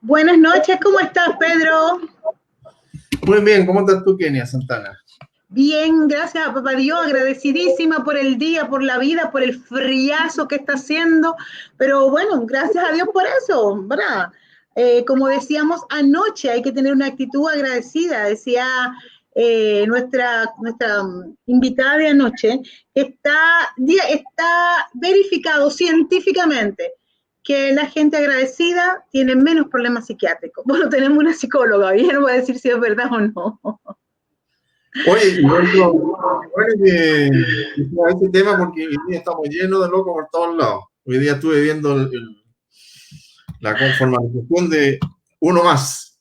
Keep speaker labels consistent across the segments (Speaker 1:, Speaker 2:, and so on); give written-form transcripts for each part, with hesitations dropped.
Speaker 1: Buenas noches, ¿cómo estás, Pedro?
Speaker 2: Muy bien, ¿cómo estás tú, Kenia Santana?
Speaker 1: Bien, gracias a papá Dios, agradecidísima por el día, por la vida, por el friazo que está haciendo, pero bueno, gracias a Dios por eso, ¿verdad? Como decíamos anoche, hay que tener una actitud agradecida, decía nuestra invitada de anoche, está verificado científicamente que la gente agradecida tiene menos problemas psiquiátricos. Bueno, tenemos una psicóloga, y ella no va a decir si es verdad o no.
Speaker 2: Oye, y otro, qué bueno que sea este tema porque hoy día estamos llenos de locos por todos lados. Hoy día estuve viendo la conformación de uno más,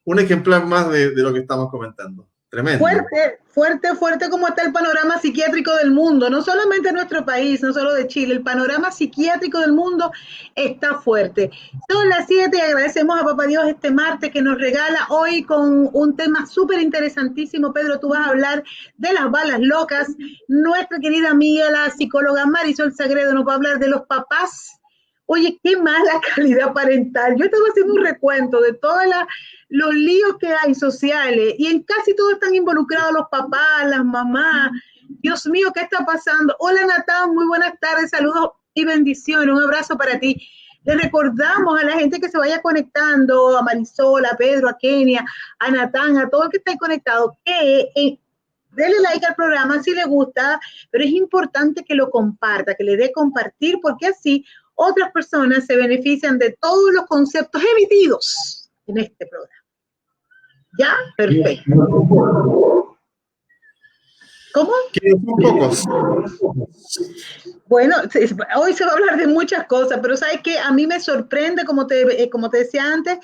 Speaker 2: un ejemplar más de lo que estamos comentando. Tremendo.
Speaker 1: Fuerte, fuerte, fuerte como está el panorama psiquiátrico del mundo, no solamente en nuestro país, no solo de Chile, el panorama psiquiátrico del mundo está fuerte. Son las 7 y agradecemos a Papá Dios este martes que nos regala hoy con un tema súper interesantísimo. Pedro, tú vas a hablar de las balas locas. Nuestra querida amiga, la psicóloga Marisol Sagredo, nos va a hablar de los papás. Oye, qué mala calidad parental. Yo estaba haciendo un recuento de todos los líos que hay sociales y en casi todo están involucrados los papás, las mamás. Dios mío, ¿qué está pasando? Hola, Natán, muy buenas tardes, saludos y bendiciones. Un abrazo para ti. Le recordamos a la gente que se vaya conectando, a Marisol, a Pedro, a Kenia, a Natán, a todo el que esté conectado, que denle like al programa si le gusta, pero es importante que lo comparta, que le dé compartir, porque así otras personas se benefician de todos los conceptos emitidos en este programa. ¿Ya? Perfecto. ¿Cómo?
Speaker 2: Que son pocos.
Speaker 1: Bueno, hoy se va a hablar de muchas cosas, pero sabes que a mí me sorprende, como te decía antes,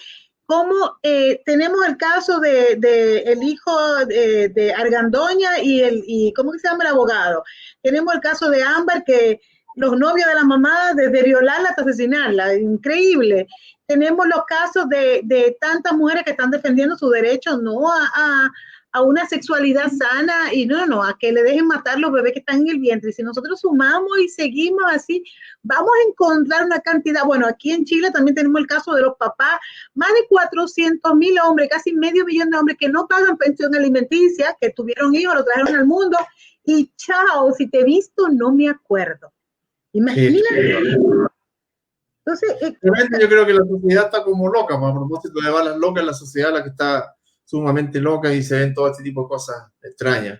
Speaker 1: cómo tenemos el caso de el hijo de Argandoña y ¿cómo que se llama el abogado? Tenemos el caso de Ámbar, que los novios de la mamá, desde violarla hasta asesinarla, increíble. Tenemos los casos de tantas mujeres que están defendiendo su derecho, no a una sexualidad sana y no, a que le dejen matar los bebés que están en el vientre. Y si nosotros sumamos y seguimos así, vamos a encontrar una cantidad. Bueno, aquí en Chile también tenemos el caso de los papás, más de 400,000 hombres, casi medio millón de hombres que no pagan pensión alimenticia, que tuvieron hijos, lo trajeron al mundo y chao, si te he visto, no me acuerdo. Imagínate. Sí. Entonces,
Speaker 2: Yo creo que la sociedad está como loca, a propósito de balas locas, la sociedad la que está sumamente loca y se ven todo este tipo de cosas extrañas,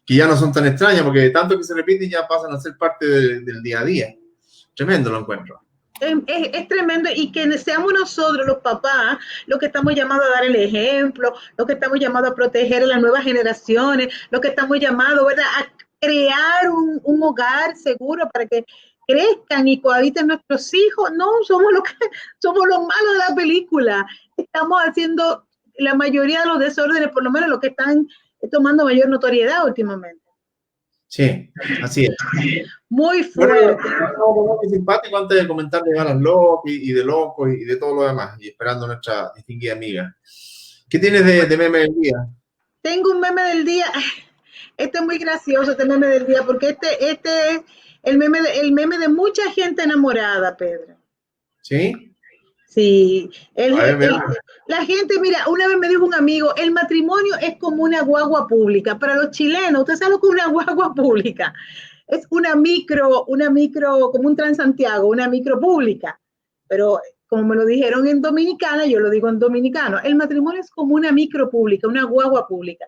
Speaker 2: que ya no son tan extrañas porque de tanto que se repiten ya pasan a ser parte del día a día. Tremendo lo encuentro.
Speaker 1: Es tremendo y que seamos nosotros los papás los que estamos llamados a dar el ejemplo, los que estamos llamados a proteger a las nuevas generaciones, los que estamos llamados, ¿verdad?, a crear un hogar seguro para que crezcan y cohabiten nuestros hijos. No, somos los malos de la película. Estamos haciendo la mayoría de los desórdenes, por lo menos los que están tomando mayor notoriedad últimamente.
Speaker 2: Sí, así es.
Speaker 1: Muy fuerte.
Speaker 2: Bueno, muy simpático antes de comentar de ganas locos y de locos y de todo lo demás, y esperando a nuestra distinguida amiga. ¿Qué tienes de meme del día?
Speaker 1: Tengo un meme del día. Este es muy gracioso, este meme del día, porque este es el meme de mucha gente enamorada, Pedro.
Speaker 2: ¿Sí?
Speaker 1: Sí,
Speaker 2: Ver,
Speaker 1: la gente, mira, una vez me dijo un amigo, el matrimonio es como una guagua pública. Para los chilenos, usted sabe lo que es una guagua pública. Es una micro, como un Transantiago, una micro pública. Pero como me lo dijeron en dominicana, yo lo digo en dominicano, el matrimonio es como una micro pública, una guagua pública.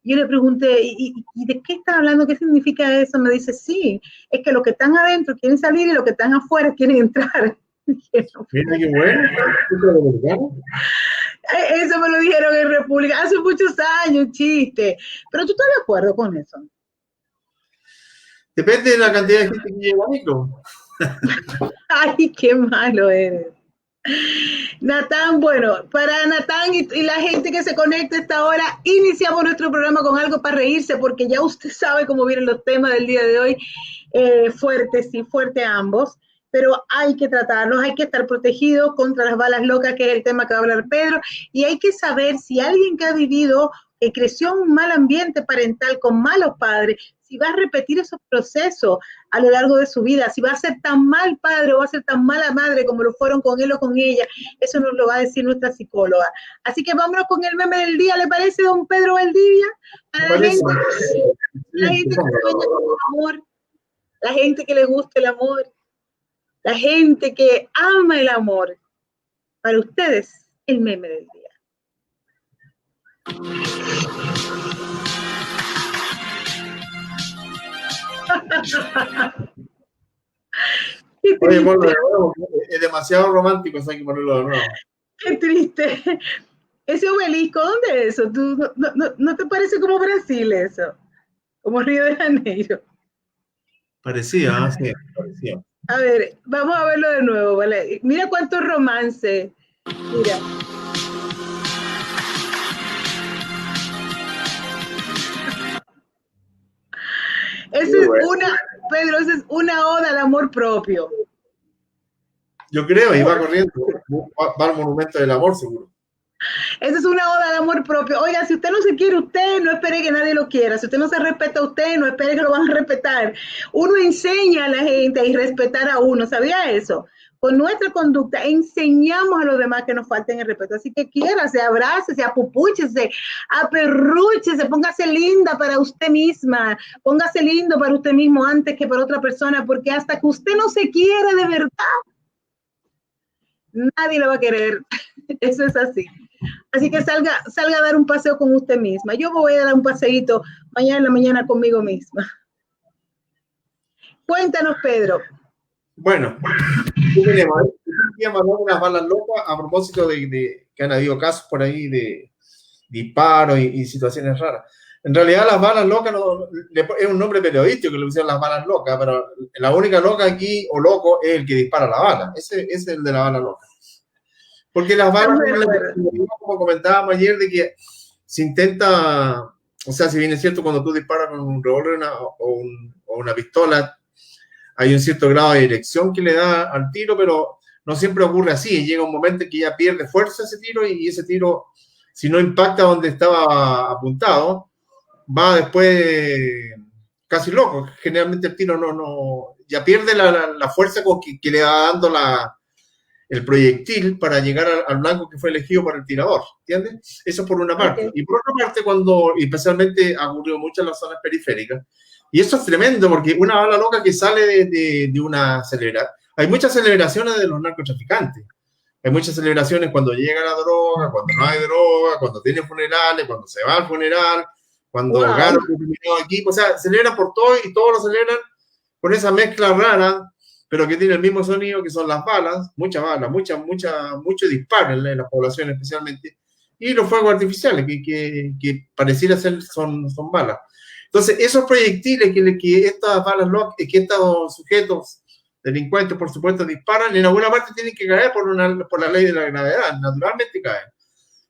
Speaker 1: Yo le pregunté, ¿y de qué están hablando? ¿Qué significa eso? Me dice, sí, es que los que están adentro quieren salir y los que están afuera quieren entrar.
Speaker 2: Mira qué bueno.
Speaker 1: Eso me lo dijeron en República hace muchos años, chiste. Pero tú estás de acuerdo con eso.
Speaker 2: Depende de la cantidad de gente que lleva micro.
Speaker 1: Ay, qué malo eres. Natán, bueno, para Natán y la gente que se conecta a esta hora, iniciamos nuestro programa con algo para reírse, porque ya usted sabe cómo vienen los temas del día de hoy. Fuertes, sí, fuerte ambos, pero hay que tratarlos, hay que estar protegidos contra las balas locas, que es el tema que va a hablar Pedro, y hay que saber si alguien que ha vivido, que creció en un mal ambiente parental con malos padres, si va a repetir esos procesos a lo largo de su vida, si va a ser tan mal padre o va a ser tan mala madre como lo fueron con él o con ella, eso nos lo va a decir nuestra psicóloga. Así que vámonos con el meme del día, ¿le parece, don Pedro Valdivia? A la gente que sueña con el amor, la gente que le gusta el amor, la gente que ama el amor. Para ustedes, el meme del día.
Speaker 2: Oye, ponlo de nuevo, es demasiado romántico, eso hay que ponerlo de nuevo.
Speaker 1: Qué triste. Ese obelisco, ¿dónde es eso? ¿Tú, no te parece como Brasil eso? Como Río de Janeiro.
Speaker 2: Parecía, sí, parecía.
Speaker 1: A ver, vamos a verlo de nuevo, ¿vale? Mira cuánto romance. Mira. Esa es una, Pedro, esa es una oda al amor propio.
Speaker 2: Yo creo, y va corriendo, va al monumento del amor, seguro.
Speaker 1: Esa es una oda al amor propio. Oiga, si usted no se quiere usted, no espere que nadie lo quiera. Si usted no se respeta a usted, no espere que lo van a respetar. Uno enseña a la gente a respetar a uno. ¿Sabía eso? Con nuestra conducta enseñamos a los demás que nos falten el respeto. Así que quiérase, abrácese, apupúchese, aperrúchese, póngase linda para usted misma, póngase lindo para usted mismo antes que para otra persona, porque hasta que usted no se quiere de verdad, nadie lo va a querer. Eso es así. Así que salga a dar un paseo con usted misma. Yo voy a dar un paseíto mañana en la mañana conmigo misma. Cuéntanos, Pedro.
Speaker 2: Bueno, unas balas locas a propósito de que han habido casos por ahí de disparos y situaciones raras. En realidad las balas locas es un nombre periodístico que le pusieron las balas locas, pero la única loca aquí, o loco, es el que dispara la bala. Ese es el de la bala loca. Porque las balas, como comentábamos ayer, de que se intenta, o sea, si bien es cierto, cuando tú disparas con un revólver o una pistola, hay un cierto grado de dirección que le da al tiro, pero no siempre ocurre así. Llega un momento en que ya pierde fuerza ese tiro y ese tiro, si no impacta donde estaba apuntado, va después casi loco. Generalmente el tiro ya pierde la fuerza que le va dando el proyectil para llegar al blanco que fue elegido por el tirador, ¿entiendes? Eso por una parte. Y por otra parte, especialmente ha ocurrido mucho en las zonas periféricas, y eso es tremendo, porque una bala loca que sale de una celebración, hay muchas celebraciones de los narcotraficantes, hay muchas celebraciones cuando llega la droga, cuando no hay droga, cuando tiene funerales, cuando se va al funeral, cuando gana un determinado equipo, o sea, celebran por todo y todos lo celebran con esa mezcla rara, pero que tiene el mismo sonido que son las balas, muchas balas, mucho disparo en la población especialmente, y los fuegos artificiales, que pareciera ser son balas. Entonces, esos proyectiles que estas balas locas, que estos sujetos delincuentes, por supuesto, disparan, en alguna parte tienen que caer por la ley de la gravedad, naturalmente caen.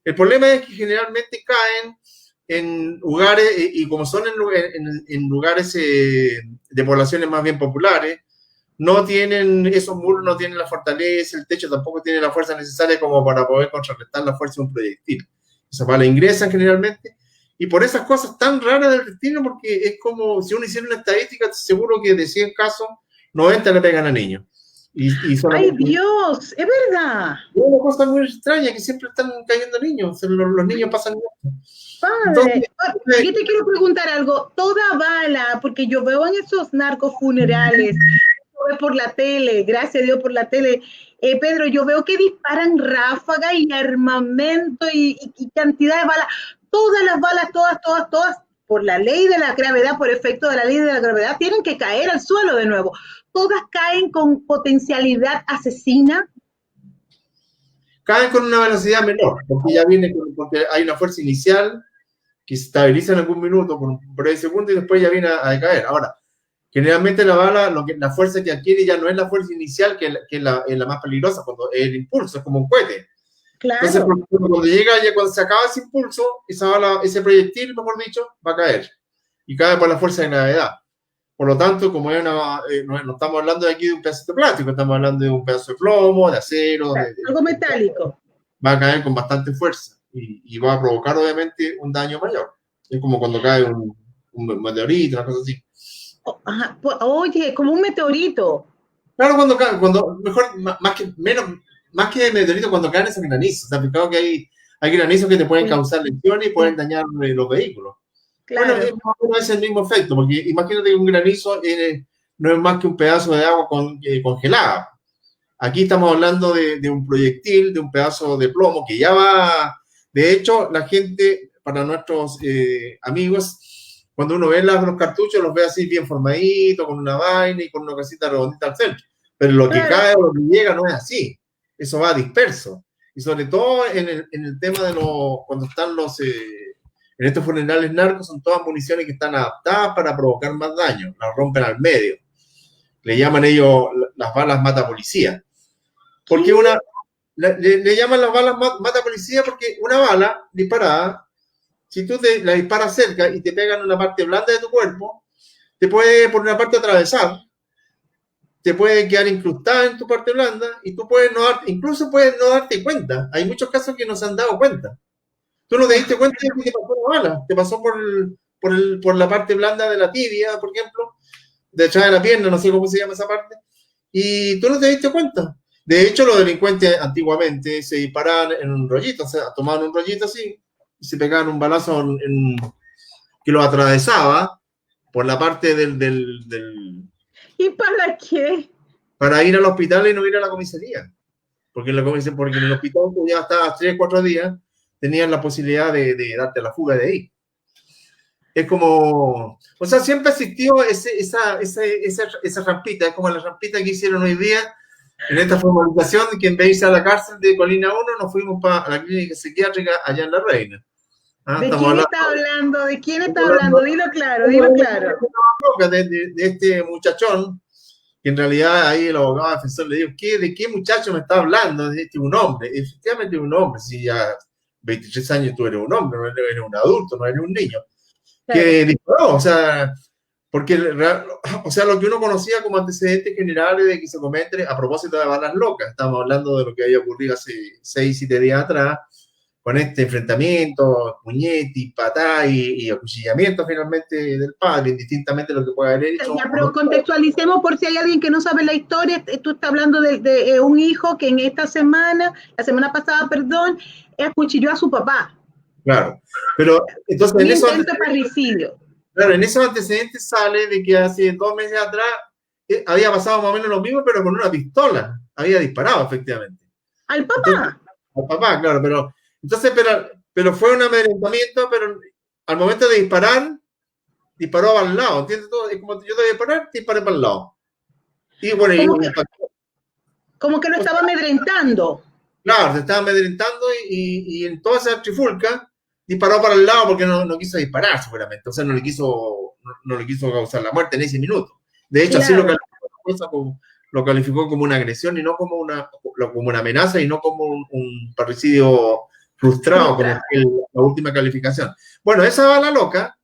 Speaker 2: El problema es que generalmente caen en lugares, y como son en lugares de poblaciones más bien populares, no tienen, esos muros no tienen la fortaleza, el techo tampoco tiene la fuerza necesaria como para poder contrarrestar la fuerza de un proyectil. Esas balas ingresan generalmente, y por esas cosas tan raras del destino, porque es como si uno hiciera una estadística, seguro que de 100 casos, 90 le pegan a niños.
Speaker 1: ¡Ay, Dios! ¡Es verdad!
Speaker 2: Es una cosa muy extraña, que siempre están cayendo niños, los niños pasan mucho.
Speaker 1: Padre, yo te quiero preguntar algo. Toda bala, porque yo veo en esos narcos funerales, por la tele, gracias a Dios por la tele, Pedro, yo veo que disparan ráfaga y armamento y cantidad de balas, todas las balas, todas, por la ley de la gravedad, por efecto de la ley de la gravedad, tienen que caer al suelo de nuevo. Todas caen con potencialidad asesina.
Speaker 2: Caen con una velocidad menor, porque hay una fuerza inicial que se estabiliza en algún minuto por un breve segundo y después ya viene a decaer. Ahora, generalmente la bala, la fuerza que adquiere ya no es la fuerza inicial, que es la más peligrosa, cuando el impulso es como un cohete. Claro. Entonces, cuando se acaba ese impulso, esa bala, ese proyectil, mejor dicho, va a caer. Y cae por la fuerza de gravedad. Por lo tanto, como no estamos hablando de aquí de un pedacito de plástico, estamos hablando de un pedazo de plomo, de acero.
Speaker 1: Algo metálico.
Speaker 2: Va a caer con bastante fuerza y va a provocar, obviamente, un daño mayor. Es como cuando cae un meteorito, una cosa así.
Speaker 1: Ajá, oye, como un meteorito.
Speaker 2: Claro, mejor, más que meteorito, cuando caen esos granizos. ¿Te has fijado que hay granizos que te pueden
Speaker 1: Sí,
Speaker 2: causar lesiones y pueden
Speaker 1: sí,
Speaker 2: dañar los vehículos? Bueno,
Speaker 1: claro.
Speaker 2: más o menos es el mismo efecto, porque imagínate que un granizo no es más que un pedazo de agua congelada. Aquí estamos hablando de un proyectil, de un pedazo de plomo que ya va. De hecho, la gente, para nuestros amigos, cuando uno ve los cartuchos, los ve así bien formaditos, con una vaina y con una casita redondita al centro. Pero lo que
Speaker 1: Claro.
Speaker 2: cae o lo que llega no es así. Eso va disperso. Y sobre todo en el tema de cuando están en estos funerales narcos, son todas municiones que están adaptadas para provocar más daño. Las rompen al medio. Le llaman ellos las balas mata policía.
Speaker 1: ¿Qué?
Speaker 2: Porque le llaman las balas mata policía porque una bala disparada, si tú la disparas cerca y te pegan en una parte blanda de tu cuerpo, te puede por una parte atravesar, te puede quedar incrustada en tu parte blanda y tú puedes incluso puedes no darte cuenta. Hay muchos casos que no se han dado cuenta. Tú no te diste cuenta de que te pasó una bala, te pasó por la parte blanda de la tibia, por ejemplo, detrás de la pierna, no sé cómo se llama esa parte, y tú no te diste cuenta. De hecho, los delincuentes antiguamente se disparaban en un rollito, o sea, tomaban un rollito así y se pegaban un balazo que lo atravesaba por la parte
Speaker 1: ¿Y para qué?
Speaker 2: para ir al hospital y no ir a la comisaría. Porque en el hospital tú ya estabas 3, 4 días, tenían la posibilidad de darte la fuga de ahí. Es como, o sea, siempre existió esa rampita, es como la rampita que hicieron hoy día en esta formalización, que en vez de irse a la cárcel de Colina 1, nos fuimos para la clínica psiquiátrica allá en La Reina. ¿Ah?
Speaker 1: ¿De
Speaker 2: Estamos
Speaker 1: quién
Speaker 2: hablando,
Speaker 1: está hablando? ¿De quién está
Speaker 2: estamos hablando
Speaker 1: hablando? Dilo claro, dilo claro.
Speaker 2: de este muchachón, que en realidad ahí el abogado defensor le dijo, ¿de qué muchacho me está hablando? De este un hombre. Efectivamente un hombre, si ya 23 años tú eres un hombre, no eres un adulto, no eres un niño.
Speaker 1: Claro.
Speaker 2: Que disparó, o sea, porque o sea, lo que uno conocía como antecedentes generales de que se comete a propósito de balas locas, estamos hablando de lo que había ocurrido hace 6, 7 días atrás, con este enfrentamiento, puñetes, patá y acuchillamiento finalmente del padre, indistintamente lo que pueda haber hecho.
Speaker 1: Ya, pero contextualicemos por si hay alguien que no sabe la historia. Tú estás hablando de un hijo que en esta semana, la semana pasada, perdón, acuchilló a su papá.
Speaker 2: Claro, pero entonces
Speaker 1: Un intento de parricidio.
Speaker 2: claro, en esos antecedentes sale de que hace 2 meses atrás había pasado más o menos lo mismo, pero con una pistola. Había disparado, efectivamente.
Speaker 1: ¿Al
Speaker 2: Entonces,
Speaker 1: papá?
Speaker 2: al papá, claro, pero fue un amedrentamiento, pero al momento de disparar, disparó para el lado, ¿entiendes? Todo? Es como yo te voy a disparar, disparé para el lado. Y bueno,
Speaker 1: Como que lo estaba amedrentando.
Speaker 2: claro, se estaba amedrentando y en toda esa trifulca disparó para el lado porque no quiso disparar, seguramente. O sea, no le quiso causar la muerte en ese minuto. De hecho, así
Speaker 1: Claro.
Speaker 2: lo calificó como una agresión y no como una amenaza y no como un parricidio frustrado, como fue la última calificación. Bueno, esa bala loca,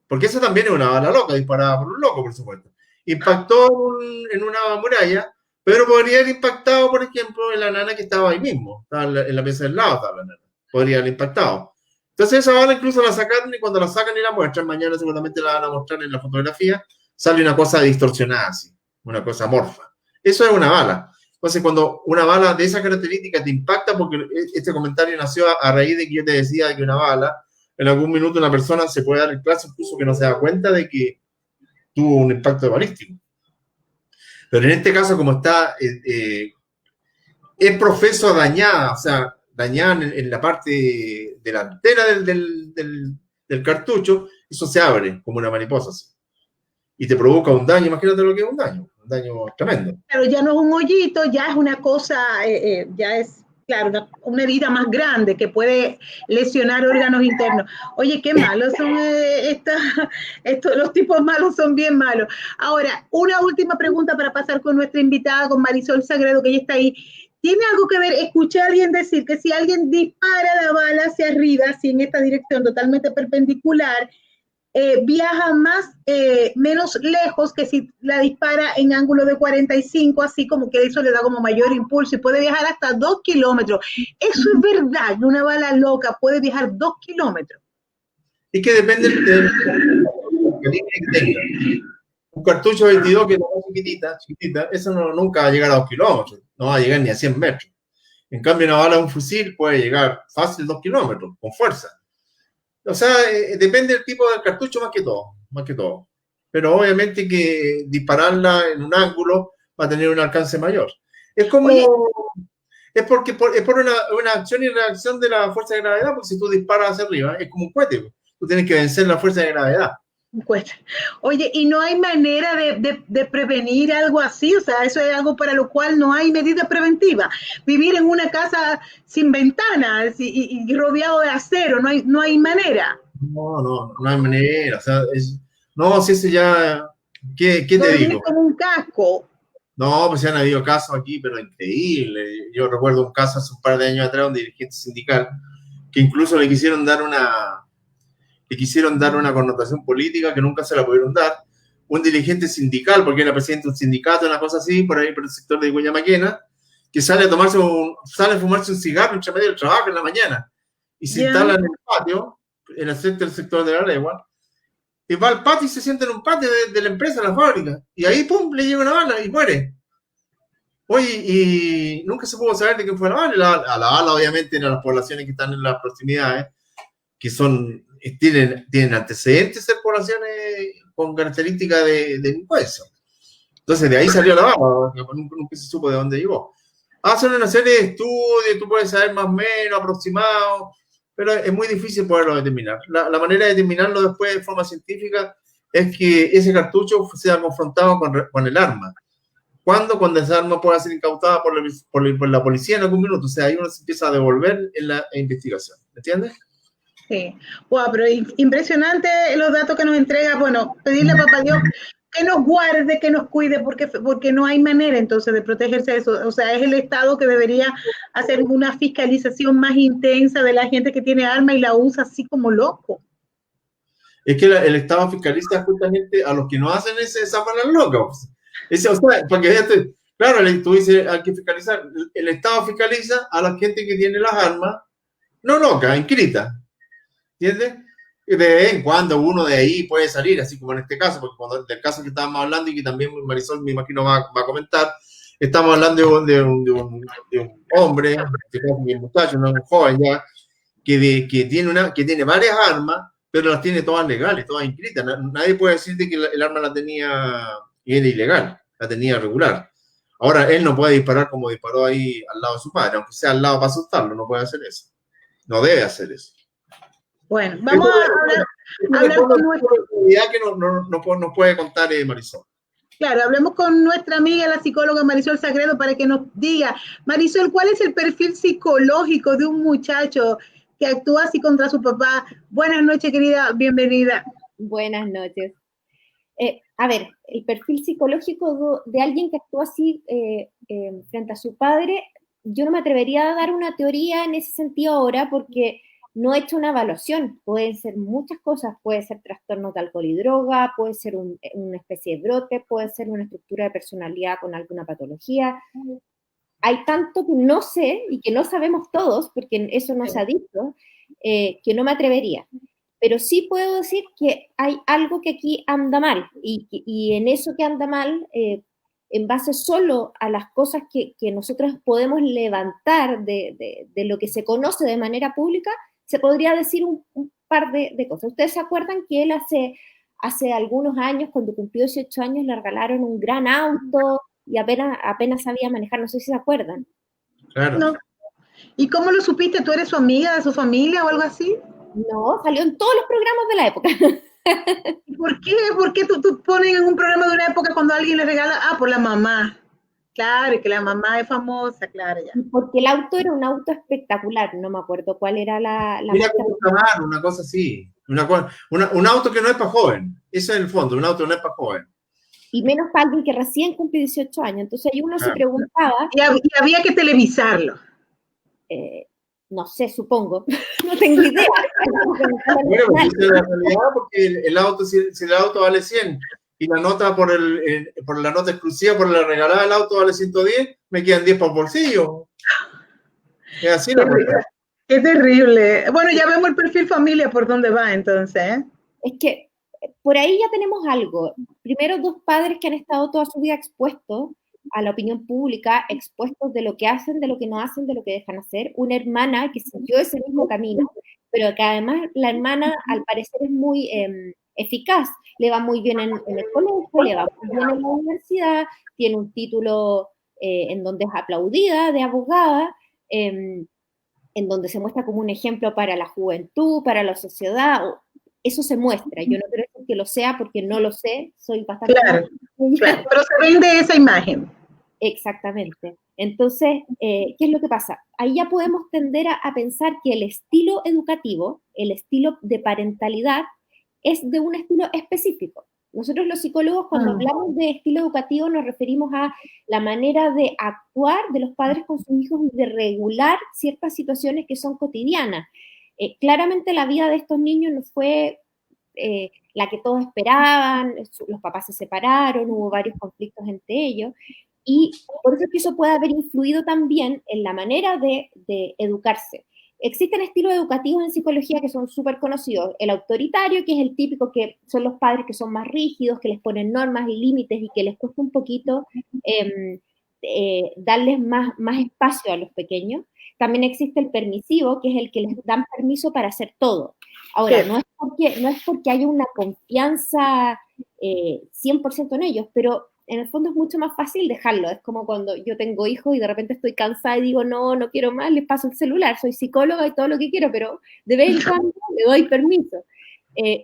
Speaker 2: porque esa también es una bala loca, disparada por un loco, por supuesto, impactó en una muralla, pero podría haber impactado, por ejemplo, en la nana que estaba ahí mismo, estaba en la mesa del lado, estaba la nana, podría haber impactado. Entonces esa bala incluso la sacaron y cuando la sacan y la muestran, mañana seguramente la van a mostrar en la fotografía, sale una cosa distorsionada así, una cosa amorfa. Eso es una bala. Entonces cuando una bala de esa característica te impacta, porque este comentario nació a raíz de que yo te decía que una bala, en algún minuto una persona se puede dar el caso incluso que no se da cuenta de que tuvo un impacto balístico. Pero en este caso, como está, es profeso dañada, o sea, dañada en la parte delantera del cartucho, eso se abre como una mariposa así, y te provoca un daño. Imagínate lo que es un daño tremendo.
Speaker 1: Pero ya no es un hoyito, ya es una cosa, ya es, claro, una herida más grande que puede lesionar órganos internos. Oye, qué malos son los tipos malos son bien malos. Ahora, una última pregunta para pasar con nuestra invitada, con Marisol Sagredo, que ella está ahí. ¿Tiene algo que ver? Escuché a alguien decir que si alguien dispara la bala hacia arriba, así en esta dirección totalmente perpendicular, viaja menos lejos que si la dispara en ángulo de 45, así como que eso le da como mayor impulso y puede viajar hasta 2 kilómetros. ¿Eso es verdad? Que una bala loca puede viajar 2 kilómetros.
Speaker 2: Es que depende del calibre que tenga. Un cartucho 22 que es chiquitita, chiquitita, eso nunca va a llegar a 2 kilómetros, no va a llegar ni a 100 metros. En cambio, una bala de un fusil puede llegar fácil 2 kilómetros, con fuerza. O sea, depende del tipo de cartucho más que todo, más que todo. Pero obviamente que dispararla en un ángulo va a tener un alcance mayor. Es como,
Speaker 1: Oye,
Speaker 2: es por una acción y reacción de la fuerza de gravedad, porque si tú disparas hacia arriba, es como un cohete, tú tienes que vencer la fuerza de gravedad.
Speaker 1: cuesta. Oye, ¿y no hay manera de prevenir algo así? O sea, eso es algo para lo cual no hay medida preventiva. Vivir en una casa sin ventanas y rodeado de acero, no hay manera.
Speaker 2: No hay manera. O sea, no, si ese ya, ¿qué te
Speaker 1: Dormir
Speaker 2: digo?
Speaker 1: con un casco.
Speaker 2: No, pues ya han habido casos aquí, pero increíble. Yo recuerdo un caso hace un par de años atrás, un dirigente sindical, que incluso le quisieron dar una connotación política que nunca se la pudieron dar. Un dirigente sindical, porque era presidente de un sindicato, una cosa así, por ahí por el sector de Vicuña Maquena, que sale a fumarse un cigarro entre medio del trabajo en la mañana y se
Speaker 1: Ya.
Speaker 2: instala en el patio, en el sector de la Legua, y va al patio y se sienta en un patio de la empresa, de la fábrica, y ahí, pum, le llega una bala y muere. Oye, y nunca se pudo saber de quién fue la bala. A la bala, obviamente, en las poblaciones que están en las proximidades, que tienen antecedentes de ser poblaciones con características de delincuencia. Entonces, de ahí salió la bala, nunca se supo de dónde llegó. Hacen una serie de estudios, tú puedes saber más o menos, aproximado, pero es muy difícil poderlo determinar. La manera de determinarlo después de forma científica es que ese cartucho sea confrontado con el arma. ¿Cuándo? Cuando esa arma pueda ser incautada por la policía en algún minuto. O sea, ahí uno se empieza a devolver en la investigación. ¿Me entiendes?
Speaker 1: Sí. Wow, pero impresionante los datos que nos entrega. Bueno, pedirle a Papá Dios que nos guarde, que nos cuide, porque no hay manera entonces de protegerse de eso. O sea, es el Estado que debería hacer una fiscalización más intensa de la gente que tiene arma y la usa así como loco.
Speaker 2: Es que el Estado fiscaliza justamente a los que no hacen esas malas locas. O sea, para que veas, claro, tú dices, hay que fiscalizar. El Estado fiscaliza a la gente que tiene las armas, no locas, inscritas. ¿Entiendes? Y de vez en cuando uno de ahí puede salir, así como en este caso, porque cuando del caso que estábamos hablando y que también Marisol me imagino va a comentar, estamos hablando de un hombre, un muchacho, un joven ya, que tiene varias armas, pero las tiene todas legales, todas inscritas. Nadie puede decirte que el arma la tenía y era ilegal, la tenía regular. Ahora, él no puede disparar como disparó ahí al lado de su padre, aunque sea al lado para asustarlo, no puede hacer eso. No debe hacer eso.
Speaker 1: Bueno, vamos a hablar con nuestra...
Speaker 2: que nos puede contar Marisol.
Speaker 1: Claro, hablemos con nuestra amiga, la psicóloga Marisol Sagredo, para que nos diga, Marisol, ¿cuál es el perfil psicológico de un muchacho que actúa así contra su papá? Buenas noches, querida, bienvenida.
Speaker 3: Buenas noches. A ver, el perfil psicológico de alguien que actúa así frente a su padre, yo no me atrevería a dar una teoría en ese sentido ahora porque no he hecho una evaluación. Pueden ser muchas cosas, puede ser trastorno de alcohol y droga, puede ser una especie de brote, puede ser una estructura de personalidad con alguna patología. Hay tanto que no sé y que no sabemos todos, porque eso no se ha dicho, que no me atrevería. Pero sí puedo decir que hay algo que aquí anda mal, y en eso que anda mal, en base solo a las cosas que nosotros podemos levantar de lo que se conoce de manera pública, se podría decir un par de cosas. ¿Ustedes se acuerdan que él hace algunos años, cuando cumplió 18 años, le regalaron un gran auto y apenas sabía manejar? No sé si se acuerdan.
Speaker 2: Claro.
Speaker 1: No. ¿Y cómo lo supiste? ¿Tú eres su amiga, de su familia o algo así?
Speaker 3: No, salió en todos los programas de la época.
Speaker 1: ¿Por qué? ¿Por qué tú pones en un programa de una época cuando alguien le regala? Ah, por la mamá. Claro, que la mamá es famosa, claro, ya.
Speaker 3: Porque el auto era un auto espectacular, no me acuerdo cuál era la
Speaker 2: Mira cómo llamar, una cosa así. Un auto que no es para joven. Eso es el fondo, un auto que no es para joven.
Speaker 3: Y menos para alguien que recién cumple 18 años. Entonces ahí uno se preguntaba...
Speaker 1: Y había que televisarlo.
Speaker 3: No sé, supongo. No tengo idea.
Speaker 2: Bueno, pues esa es la realidad, porque el auto, si el auto vale 100 y la nota por la nota exclusiva, por la regalada del auto vale 110, me quedan 10 para el bolsillo. Es así la realidad.
Speaker 1: Qué terrible. Bueno, ya vemos el perfil familia por dónde va entonces, ¿eh?
Speaker 3: Es que por ahí ya tenemos algo. Primero, dos padres que han estado toda su vida expuestos a la opinión pública, expuestos de lo que hacen, de lo que no hacen, de lo que dejan hacer. Una hermana que siguió ese mismo camino, pero que además la hermana al parecer es muy eficaz. Le va muy bien en el colegio, le va muy bien en la universidad, tiene un título en donde es aplaudida de abogada, en donde se muestra como un ejemplo para la juventud, para la sociedad. Eso se muestra. Yo no quiero decir que lo sea porque no lo sé, soy bastante...
Speaker 1: Claro, claro, pero se vende esa imagen.
Speaker 3: Exactamente. Entonces, ¿qué es lo que pasa? Ahí ya podemos tender a pensar que el estilo educativo, el estilo de parentalidad, es de un estilo específico. Nosotros los psicólogos, cuando hablamos de estilo educativo, nos referimos a la manera de actuar de los padres con sus hijos y de regular ciertas situaciones que son cotidianas. Claramente la vida de estos niños no fue la que todos esperaban, los papás se separaron, hubo varios conflictos entre ellos, y por eso es que eso puede haber influido también en la manera de educarse. Existen estilos educativos en psicología que son súper conocidos. El autoritario, que es el típico, que son los padres que son más rígidos, que les ponen normas y límites y que les cuesta un poquito darles más espacio a los pequeños. También existe el permisivo, que es el que les dan permiso para hacer todo. Ahora, no es porque haya una confianza 100% en ellos, pero en el fondo es mucho más fácil dejarlo. Es como cuando yo tengo hijos y de repente estoy cansada y digo, no quiero más, les paso el celular, soy psicóloga y todo lo que quiero, pero de vez en cuando le doy permiso.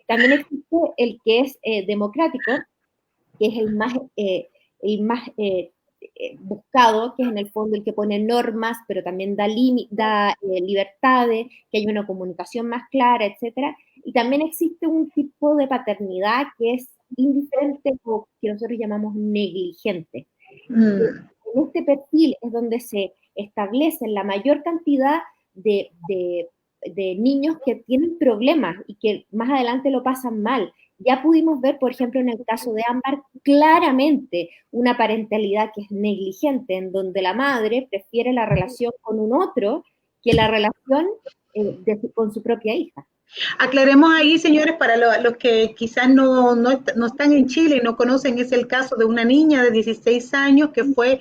Speaker 3: También existe el que es democrático, que es el más buscado, que es en el fondo el que pone normas, pero también da libertades, que haya una comunicación más clara, etc. Y también existe un tipo de paternidad que es indiferente o que nosotros llamamos negligente. En este perfil es donde se establecen la mayor cantidad de niños que tienen problemas y que más adelante lo pasan mal. Ya pudimos ver, por ejemplo, en el caso de Ámbar, claramente una parentalidad que es negligente, en donde la madre prefiere la relación con un otro que la relación con su propia hija.
Speaker 1: Aclaremos ahí, señores, para los que quizás no están en Chile y no conocen, es el caso de una niña de 16 años que fue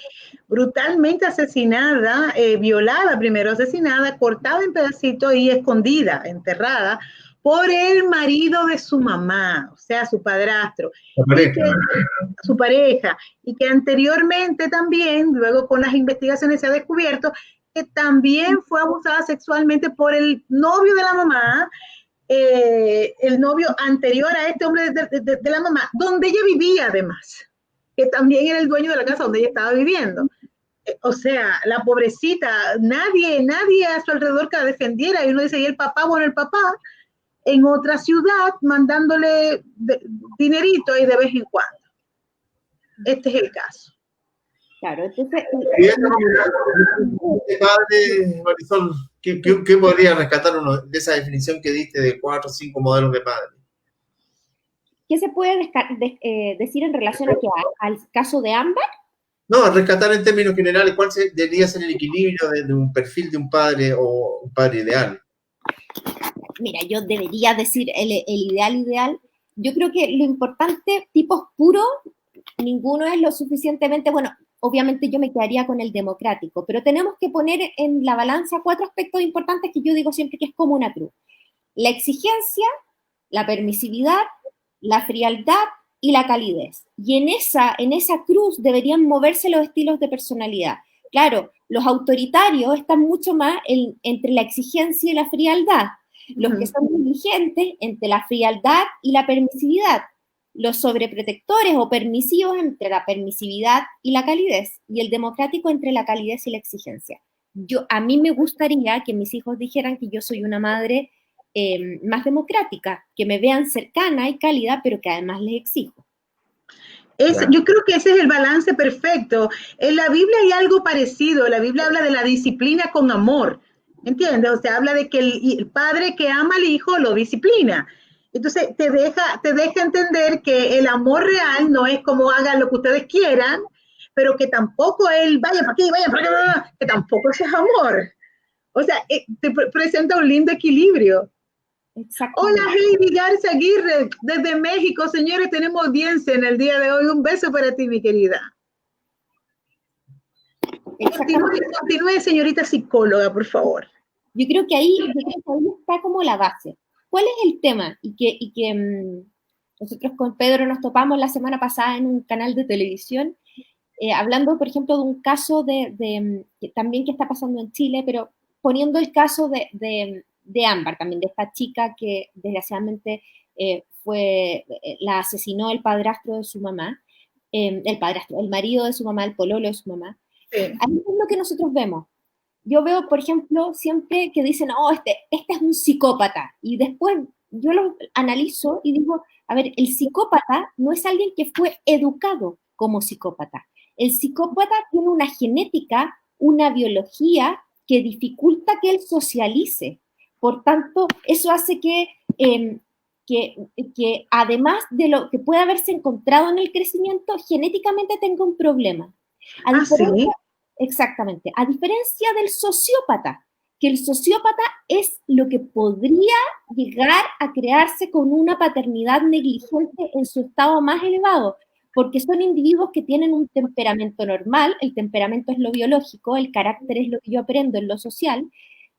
Speaker 1: brutalmente asesinada, violada, primero asesinada, cortada en pedacitos y escondida, enterrada, por el marido de su mamá, o sea, su padrastro. Su pareja, y que anteriormente también, luego con las investigaciones se ha descubierto que también fue abusada sexualmente por el novio de la mamá, el novio anterior a este hombre de la mamá, donde ella vivía además, que también era el dueño de la casa donde ella estaba viviendo. O sea, la pobrecita, nadie a su alrededor que la defendiera, y uno dice, y el papá, bueno, el papá en otra ciudad mandándole dinerito ahí de vez en cuando. Este es el caso.
Speaker 3: Claro, entonces...
Speaker 2: Padre, Marisol, ¿qué podría rescatar uno de esa definición que diste de 4 o 5 modelos de padre?
Speaker 3: ¿Qué se puede decir en relación al caso de Ámbar?
Speaker 2: No, rescatar en términos generales, ¿cuál debería ser el equilibrio de un perfil de un padre o un padre ideal?
Speaker 3: Mira, yo debería decir el ideal. Yo creo que lo importante, tipos puros, ninguno es lo suficientemente bueno. Obviamente yo me quedaría con el democrático, pero tenemos que poner en la balanza 4 aspectos importantes que yo digo siempre que es como una cruz. La exigencia, la permisividad, la frialdad y la calidez. Y en esa cruz deberían moverse los estilos de personalidad. Claro, los autoritarios están mucho más entre la exigencia y la frialdad. Los que son negligentes entre la frialdad y la permisividad. Los sobreprotectores o permisivos entre la permisividad y la calidez, y el democrático entre la calidez y la exigencia. A mí me gustaría que mis hijos dijeran que yo soy una madre más democrática, que me vean cercana y cálida, pero que además les exijo.
Speaker 1: Yo creo que ese es el balance perfecto. En la Biblia hay algo parecido. La Biblia habla de la disciplina con amor, ¿entiendes? O sea, habla de que el padre que ama al hijo lo disciplina. Entonces, te deja entender que el amor real no es como hagan lo que ustedes quieran, pero que tampoco él vaya para aquí, vaya para acá, que tampoco ese es amor. O sea, te presenta un lindo equilibrio.
Speaker 3: Exactamente.
Speaker 1: Hola Heidi Garza Aguirre, desde México. Señores, tenemos audiencia en el día de hoy. Un beso para ti, mi querida. Continúe, señorita psicóloga, por favor.
Speaker 3: Yo creo que ahí está como la base. ¿Cuál es el tema? Y que nosotros con Pedro nos topamos la semana pasada en un canal de televisión, hablando, por ejemplo, de un caso también que está pasando en Chile, pero poniendo el caso de Ámbar, también de esta chica que desgraciadamente la asesinó el padrastro de su mamá, el marido de su mamá, el pololo de su mamá. Sí. Ahí es lo que nosotros vemos. Yo veo, por ejemplo, siempre que dicen, oh, este es un psicópata, y después yo lo analizo y digo, a ver, el psicópata no es alguien que fue educado como psicópata. El psicópata tiene una genética, una biología que dificulta que él socialice. Por tanto, eso hace que además de lo que puede haberse encontrado en el crecimiento, genéticamente tenga un problema.
Speaker 1: ¿Sí?
Speaker 3: Exactamente. A diferencia del sociópata, que el sociópata es lo que podría llegar a crearse con una paternidad negligente en su estado más elevado, porque son individuos que tienen un temperamento normal, el temperamento es lo biológico, el carácter es lo que yo aprendo en lo social,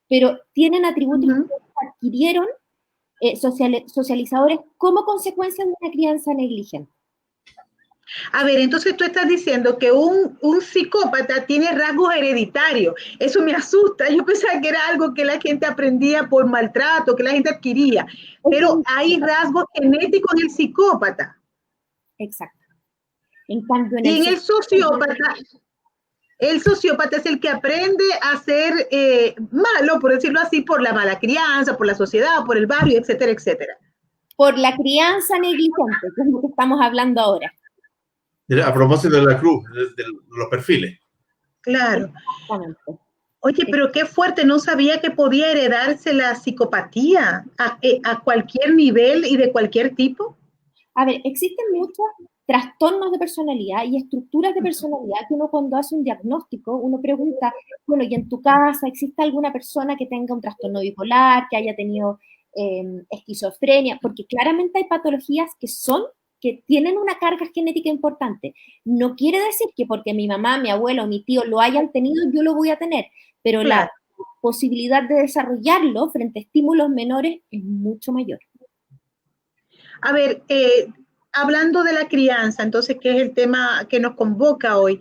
Speaker 3: pero tienen atributos que adquirieron socializadores como consecuencia de una crianza negligente.
Speaker 1: A ver, entonces tú estás diciendo que un psicópata tiene rasgos hereditarios. Eso me asusta. Yo pensaba que era algo que la gente aprendía por maltrato, que la gente adquiría. Pero hay rasgos genéticos en el psicópata.
Speaker 3: Exacto. En cambio,
Speaker 1: y en el sociópata es el que aprende a ser malo, por decirlo así, por la mala crianza, por la sociedad, por el barrio, etcétera, etcétera.
Speaker 3: Por la crianza negligente, que es lo que estamos hablando ahora.
Speaker 2: A propósito de la cruz, de los perfiles.
Speaker 1: Claro. Oye, pero qué fuerte, no sabía que podía heredarse la psicopatía a cualquier nivel y de cualquier tipo.
Speaker 3: A ver, existen muchos trastornos de personalidad y estructuras de personalidad que uno cuando hace un diagnóstico, uno pregunta, bueno, ¿y en tu casa existe alguna persona que tenga un trastorno bipolar, que haya tenido esquizofrenia? Porque claramente hay patologías que tienen una carga genética importante. No quiere decir que porque mi mamá, mi abuelo o mi tío lo hayan tenido, yo lo voy a tener, pero claro, la posibilidad de desarrollarlo frente a estímulos menores es mucho mayor.
Speaker 1: A ver, hablando de la crianza, entonces, que es el tema que nos convoca hoy,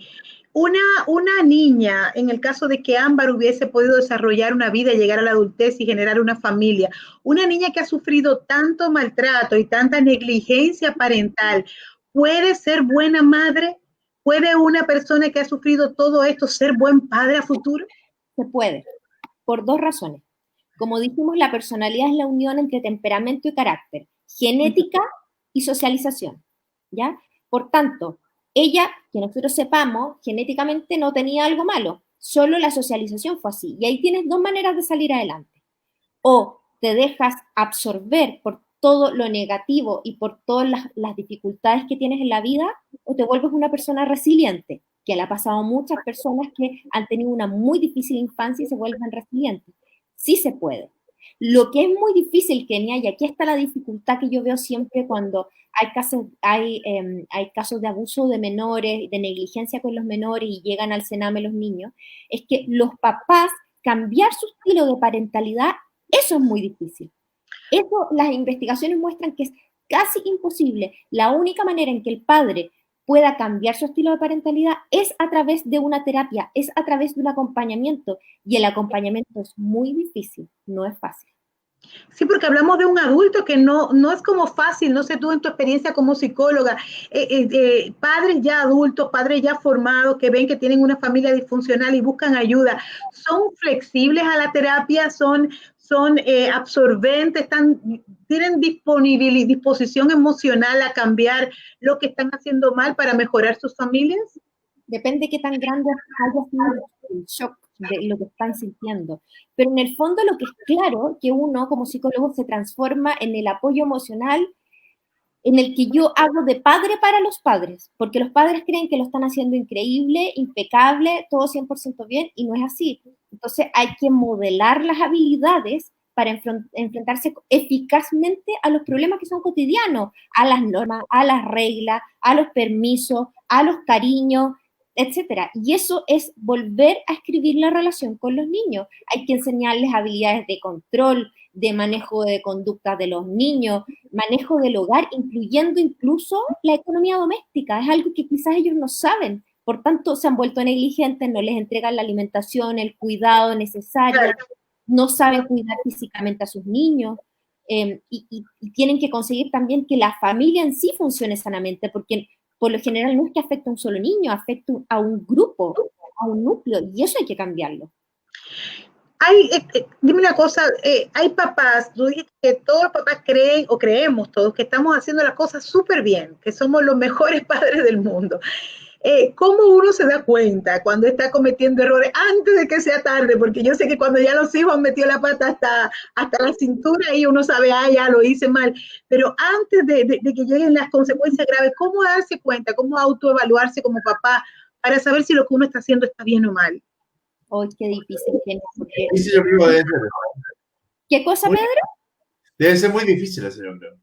Speaker 1: una niña, en el caso de que Ámbar hubiese podido desarrollar una vida, llegar a la adultez y generar una familia, una niña que ha sufrido tanto maltrato y tanta negligencia parental, ¿puede ser buena madre? ¿Puede una persona que ha sufrido todo esto ser buen padre a futuro?
Speaker 3: Se puede, por dos razones. Como dijimos, la personalidad es la unión entre temperamento y carácter, genética y socialización, ¿ya? Por tanto, ella, que nosotros sepamos, genéticamente no tenía algo malo, solo la socialización fue así. Y ahí tienes dos maneras de salir adelante. O te dejas absorber por todo lo negativo y por todas las dificultades que tienes en la vida, o te vuelves una persona resiliente, que le ha pasado a muchas personas que han tenido una muy difícil infancia y se vuelven resilientes. Sí se puede. Lo que es muy difícil, Kenia, y aquí está la dificultad que yo veo siempre cuando hay casos de abuso de menores, de negligencia con los menores y llegan al Sename los niños, es que los papás cambiar su estilo de parentalidad, eso es muy difícil. Eso las investigaciones muestran que es casi imposible. La única manera en que el padre pueda cambiar su estilo de parentalidad es a través de una terapia, es a través de un acompañamiento, y el acompañamiento es muy difícil, no es fácil.
Speaker 1: Sí, porque hablamos de un adulto que no es como fácil, no sé tú en tu experiencia como psicóloga, padres ya adultos, padres ya formados que ven que tienen una familia disfuncional y buscan ayuda, ¿son flexibles a la terapia? ¿Son absorbentes? ¿Tienen disposición emocional a cambiar lo que están haciendo mal para mejorar sus familias?
Speaker 3: Depende de qué tan grande haya sido el shock de lo que están sintiendo. Pero en el fondo lo que es claro, que uno como psicólogo se transforma en el apoyo emocional en el que yo hago de padre para los padres, porque los padres creen que lo están haciendo increíble, impecable, todo 100% bien, y no es así. Entonces hay que modelar las habilidades para enfrentarse eficazmente a los problemas que son cotidianos, a las normas, a las reglas, a los permisos, a los cariños, etcétera. Y eso es volver a escribir la relación con los niños. Hay que enseñarles habilidades de control, de manejo de conducta de los niños, manejo del hogar, incluyendo incluso la economía doméstica. Es algo que quizás ellos no saben. Por tanto, se han vuelto negligentes, no les entregan la alimentación, el cuidado necesario, no saben cuidar físicamente a sus niños. Y tienen que conseguir también que la familia en sí funcione sanamente, porque por lo general no es que afecte a un solo niño, afecta a un grupo, a un núcleo, y eso hay que cambiarlo.
Speaker 1: Dime una cosa, hay papás, tú dijiste que todos los papás creen, o creemos todos, que estamos haciendo las cosas súper bien, que somos los mejores padres del mundo. ¿Cómo uno se da cuenta cuando está cometiendo errores antes de que sea tarde? Porque yo sé que cuando ya los hijos han metido la pata hasta la cintura y uno sabe, ya lo hice mal, pero antes de que lleguen las consecuencias graves, ¿cómo darse cuenta, cómo autoevaluarse como papá para saber si lo que uno está haciendo está bien o mal?
Speaker 3: ¡Ay, qué difícil! Porque...
Speaker 2: Sí, yo creo que debe ser.
Speaker 3: ¿Qué cosa, Pedro?
Speaker 2: Debe ser muy difícil ese, yo creo.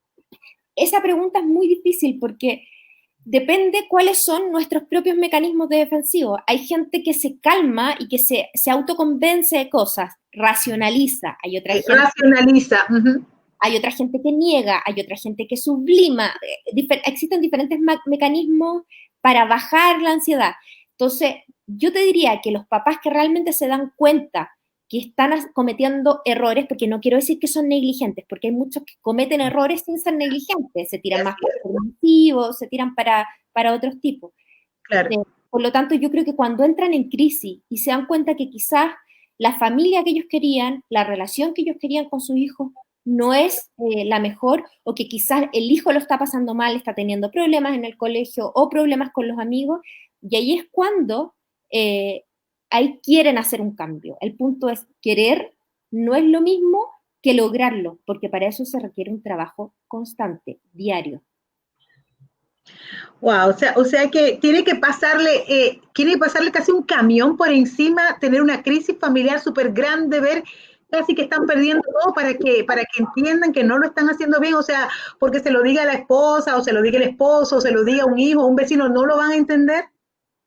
Speaker 3: Esa pregunta es muy difícil porque depende cuáles son nuestros propios mecanismos de defensivo. Hay gente que se calma y que se autoconvence de cosas, racionaliza. Hay otra gente,
Speaker 1: racionaliza.
Speaker 3: Hay otra gente que niega, hay otra gente que sublima. Existen diferentes mecanismos para bajar la ansiedad. Entonces, yo te diría que los papás que realmente se dan cuenta que están cometiendo errores, porque no quiero decir que son negligentes, porque hay muchos que cometen errores sin ser negligentes, se tiran más por motivos, se tiran para otros tipos.
Speaker 1: Claro.
Speaker 3: Por lo tanto, yo creo que cuando entran en crisis y se dan cuenta que quizás la familia que ellos querían, la relación que ellos querían con sus hijos, no es la mejor, o que quizás el hijo lo está pasando mal, está teniendo problemas en el colegio o problemas con los amigos, y ahí es cuando ahí quieren hacer un cambio. El punto es querer, no es lo mismo que lograrlo, porque para eso se requiere un trabajo constante, diario.
Speaker 1: Wow, o sea que tiene que pasarle casi un camión por encima, tener una crisis familiar súper grande, ver casi que están perdiendo todo para que entiendan que no lo están haciendo bien, o sea, porque se lo diga la esposa, o se lo diga el esposo, o se lo diga un hijo, un vecino, no lo van a entender.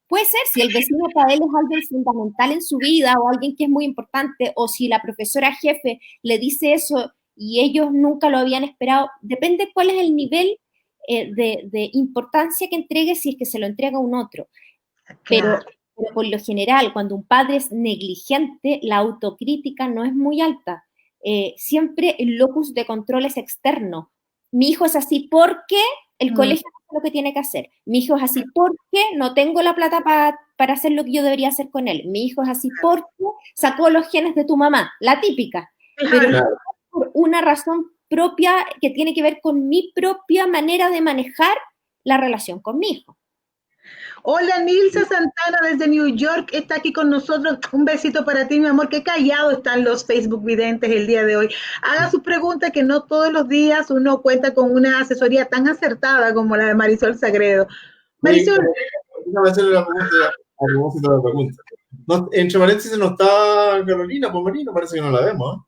Speaker 3: Puede ser, si el vecino para él es alguien fundamental en su vida o alguien que es muy importante, o si la profesora jefe le dice eso y ellos nunca lo habían esperado, depende cuál es el nivel de importancia que entregue, si es que se lo entrega a un otro. Pero por lo general, cuando un padre es negligente, la autocrítica no es muy alta. Siempre el locus de control es externo. Mi hijo es así porque el colegio hace lo que tiene que hacer. Mi hijo es así porque no tengo la plata para hacer lo que yo debería hacer con él. Mi hijo es así porque sacó los genes de tu mamá, la típica. Pero no por una razón propia que tiene que ver con mi propia manera de manejar la relación con mi hijo.
Speaker 1: Hola, Nilsa Santana desde New York está aquí con nosotros. Un besito para ti, mi amor. Qué callado están los Facebook videntes el día de hoy. Haga su pregunta, que no todos los días uno cuenta con una asesoría tan acertada como la de Marisol Sagredo. Marisol.
Speaker 2: Déjame hacerle la pregunta a propósito de la pregunta. No, entre paréntesis no está Carolina Pomerino, parece que no la vemos.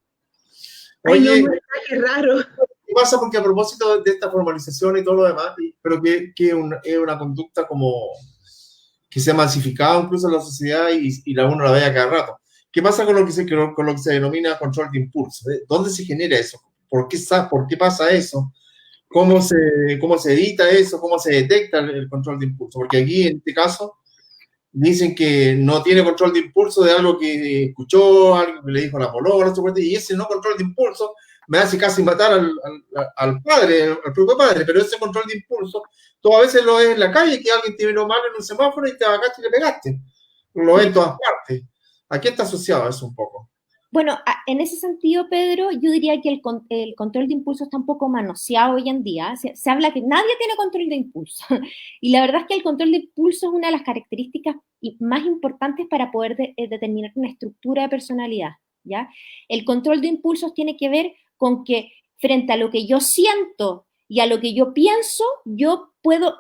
Speaker 1: Oye, ay, no, qué raro.
Speaker 2: ¿Qué pasa? Porque a propósito de esta formalización y todo lo demás, pero que es una conducta como que se ha masificado incluso en la sociedad y uno la ve a cada rato. ¿Qué pasa con lo que se denomina control de impulso? ¿Dónde se genera eso? ¿Por qué pasa eso? ¿Cómo se edita eso? ¿Cómo se detecta el control de impulso? Porque aquí, en este caso, dicen que no tiene control de impulso de algo que escuchó, algo que le dijo la polola, y ese no control de impulso me hace casi matar al padre, al propio padre, pero ese control de impulso, tú a veces lo ves en la calle, que alguien te vino mal en un semáforo y te bajaste y le pegaste. Lo ves en todas partes. ¿A qué está asociado eso un poco?
Speaker 3: Bueno, en ese sentido, Pedro, yo diría que el control de impulso está un poco manoseado hoy en día. Se habla que nadie tiene control de impulso. Y la verdad es que el control de impulso es una de las características más importantes para poder determinar una estructura de personalidad, ¿ya? El control de impulsos tiene que ver con que frente a lo que yo siento y a lo que yo pienso, yo puedo,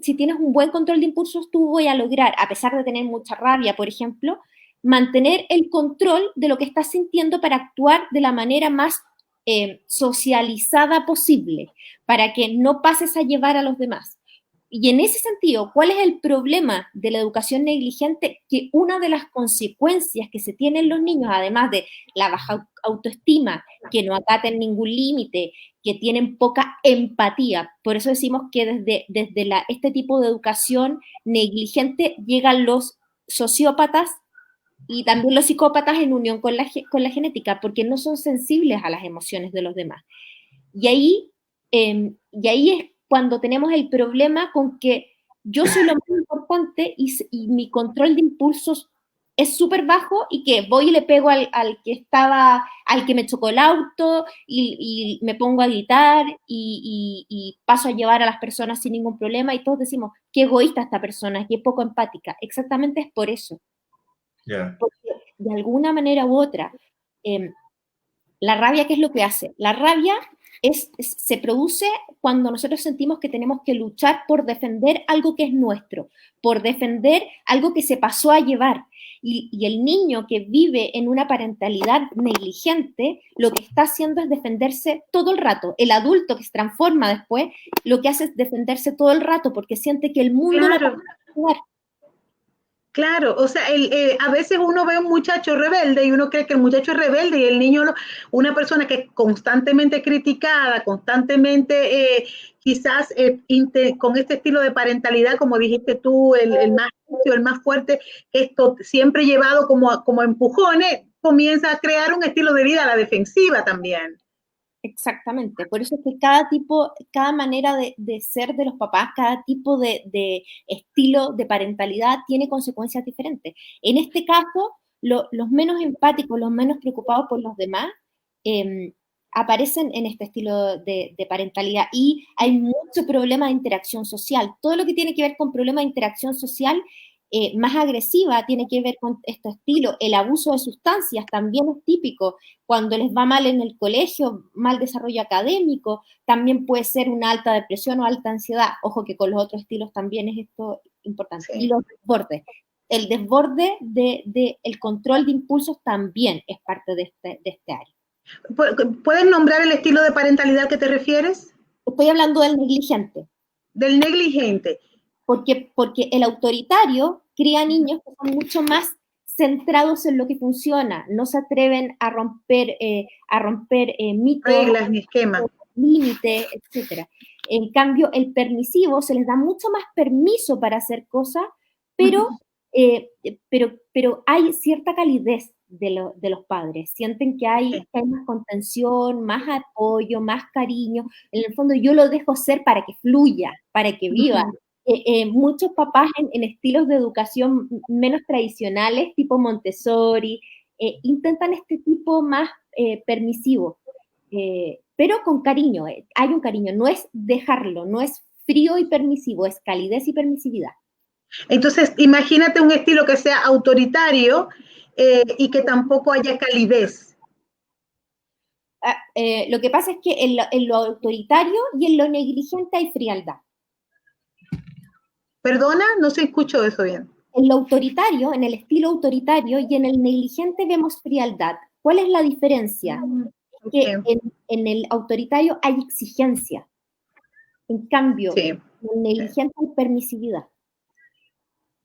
Speaker 3: si tienes un buen control de impulsos, tú voy a lograr, a pesar de tener mucha rabia, por ejemplo, mantener el control de lo que estás sintiendo para actuar de la manera más socializada posible, para que no pases a llevar a los demás. Y en ese sentido, ¿cuál es el problema de la educación negligente? Que una de las consecuencias que se tienen los niños, además de la baja autoestima, que no acaten ningún límite, que tienen poca empatía, por eso decimos que desde este tipo de educación negligente llegan los sociópatas y también los psicópatas en unión con la genética, porque no son sensibles a las emociones de los demás. Y ahí es cuando tenemos el problema con que yo soy lo más importante y mi control de impulsos es súper bajo y que voy y le pego al que me chocó el auto y me pongo a gritar y paso a llevar a las personas sin ningún problema y todos decimos, qué egoísta esta persona, qué poco empática. Exactamente es por eso.
Speaker 2: Yeah.
Speaker 3: Porque de alguna manera u otra, la rabia, ¿qué es lo que hace? La rabia se produce cuando nosotros sentimos que tenemos que luchar por defender algo que es nuestro, por defender algo que se pasó a llevar. Y el niño que vive en una parentalidad negligente, lo que está haciendo es defenderse todo el rato. El adulto que se transforma después, lo que hace es defenderse todo el rato porque siente que el mundo no va a jugar.
Speaker 1: Claro, o sea, a veces uno ve un muchacho rebelde y uno cree que el muchacho es rebelde y el niño, una persona que es constantemente criticada, constantemente quizás con este estilo de parentalidad, como dijiste tú, el más el más fuerte, esto siempre llevado como empujones, comienza a crear un estilo de vida a la defensiva también.
Speaker 3: Exactamente, por eso es que cada manera de ser de los papás, cada tipo de estilo de parentalidad tiene consecuencias diferentes. En este caso, los menos empáticos, los menos preocupados por los demás, aparecen en este estilo de parentalidad y hay mucho problema de interacción social. Todo lo que tiene que ver con problemas de interacción social más agresiva tiene que ver con este estilo. El abuso de sustancias también es típico. Cuando les va mal en el colegio, mal desarrollo académico, también puede ser una alta depresión o alta ansiedad. Ojo que con los otros estilos también es esto importante. Sí. Y los desbordes. El desborde el control de impulsos también es parte de este área.
Speaker 1: ¿Puedes nombrar el estilo de parentalidad que te refieres?
Speaker 3: Estoy hablando del negligente.
Speaker 1: Del negligente.
Speaker 3: Porque el autoritario cría niños que son mucho más centrados en lo que funciona, no se atreven a romper mitos,
Speaker 1: reglas ni esquemas,
Speaker 3: límites, etc. En cambio, el permisivo se les da mucho más permiso para hacer cosas, pero hay cierta calidez de los padres, sienten que hay más contención, más apoyo, más cariño. En el fondo yo lo dejo ser para que fluya, para que viva. Muchos papás en estilos de educación menos tradicionales, tipo Montessori, intentan este tipo más permisivo, pero con cariño. Hay un cariño, no es dejarlo, no es frío y permisivo, es calidez y permisividad.
Speaker 1: Entonces, imagínate un estilo que sea autoritario y que tampoco haya calidez.
Speaker 3: Lo que pasa es que en lo autoritario y en lo negligente hay frialdad.
Speaker 1: ¿Perdona? No se escuchó eso bien.
Speaker 3: En lo autoritario, en el estilo autoritario y en el negligente vemos frialdad. ¿Cuál es la diferencia? Que en el autoritario hay exigencia. En cambio, en el negligente hay permisividad.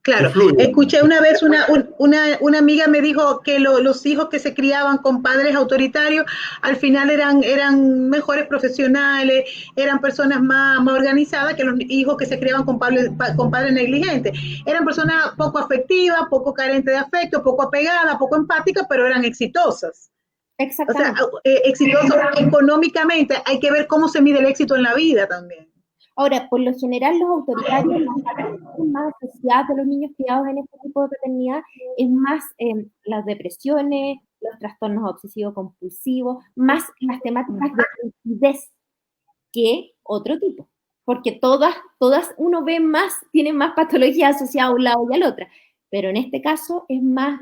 Speaker 1: Claro, escuché una vez una amiga me dijo que los hijos que se criaban con padres autoritarios al final eran mejores profesionales, eran personas más organizadas que los hijos que se criaban con padres negligentes. Eran personas poco afectivas, poco carentes de afecto, poco apegadas, poco empáticas, pero eran exitosas.
Speaker 3: Exactamente.
Speaker 1: O sea, exitosos económicamente. Hay que ver cómo se mide el éxito en la vida también.
Speaker 3: Ahora, por lo general, los autoritarios más asociados de los niños criados en este tipo de paternidad es más las depresiones, los trastornos obsesivo-compulsivos, más las temáticas de rigidez que otro tipo. Porque todas uno ve más, tienen más patología asociada a un lado y al otro. Pero en este caso es más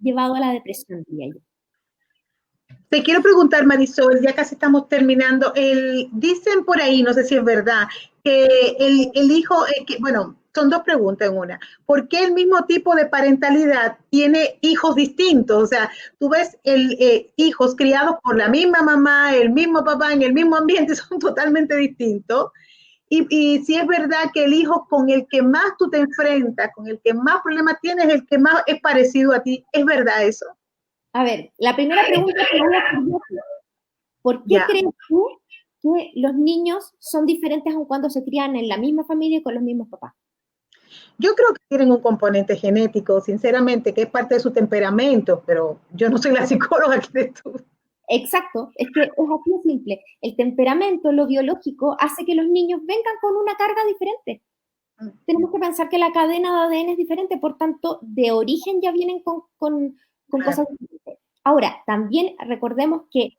Speaker 3: llevado a la depresión, diría yo.
Speaker 1: Te quiero preguntar, Marisol, ya casi estamos terminando. Dicen por ahí, no sé si es verdad, que el hijo, bueno, son dos preguntas en una. ¿Por qué el mismo tipo de parentalidad tiene hijos distintos? O sea, tú ves hijos criados por la misma mamá, el mismo papá, en el mismo ambiente, son totalmente distintos. Y si es verdad que el hijo con el que más tú te enfrentas, con el que más problemas tienes, el que más es parecido a ti, ¿es verdad eso?
Speaker 3: A ver, la primera pregunta que voy a hacer yo, ¿por qué crees tú que los niños son diferentes aun cuando se crían en la misma familia y con los mismos papás?
Speaker 1: Yo creo que tienen un componente genético, sinceramente, que es parte de su temperamento, pero yo no soy la psicóloga que eres tú.
Speaker 3: Exacto, es que es así de simple. El temperamento, lo biológico, hace que los niños vengan con una carga diferente. Tenemos que pensar que la cadena de ADN es diferente, por tanto, de origen ya vienen con cosas diferentes. Ahora, también recordemos que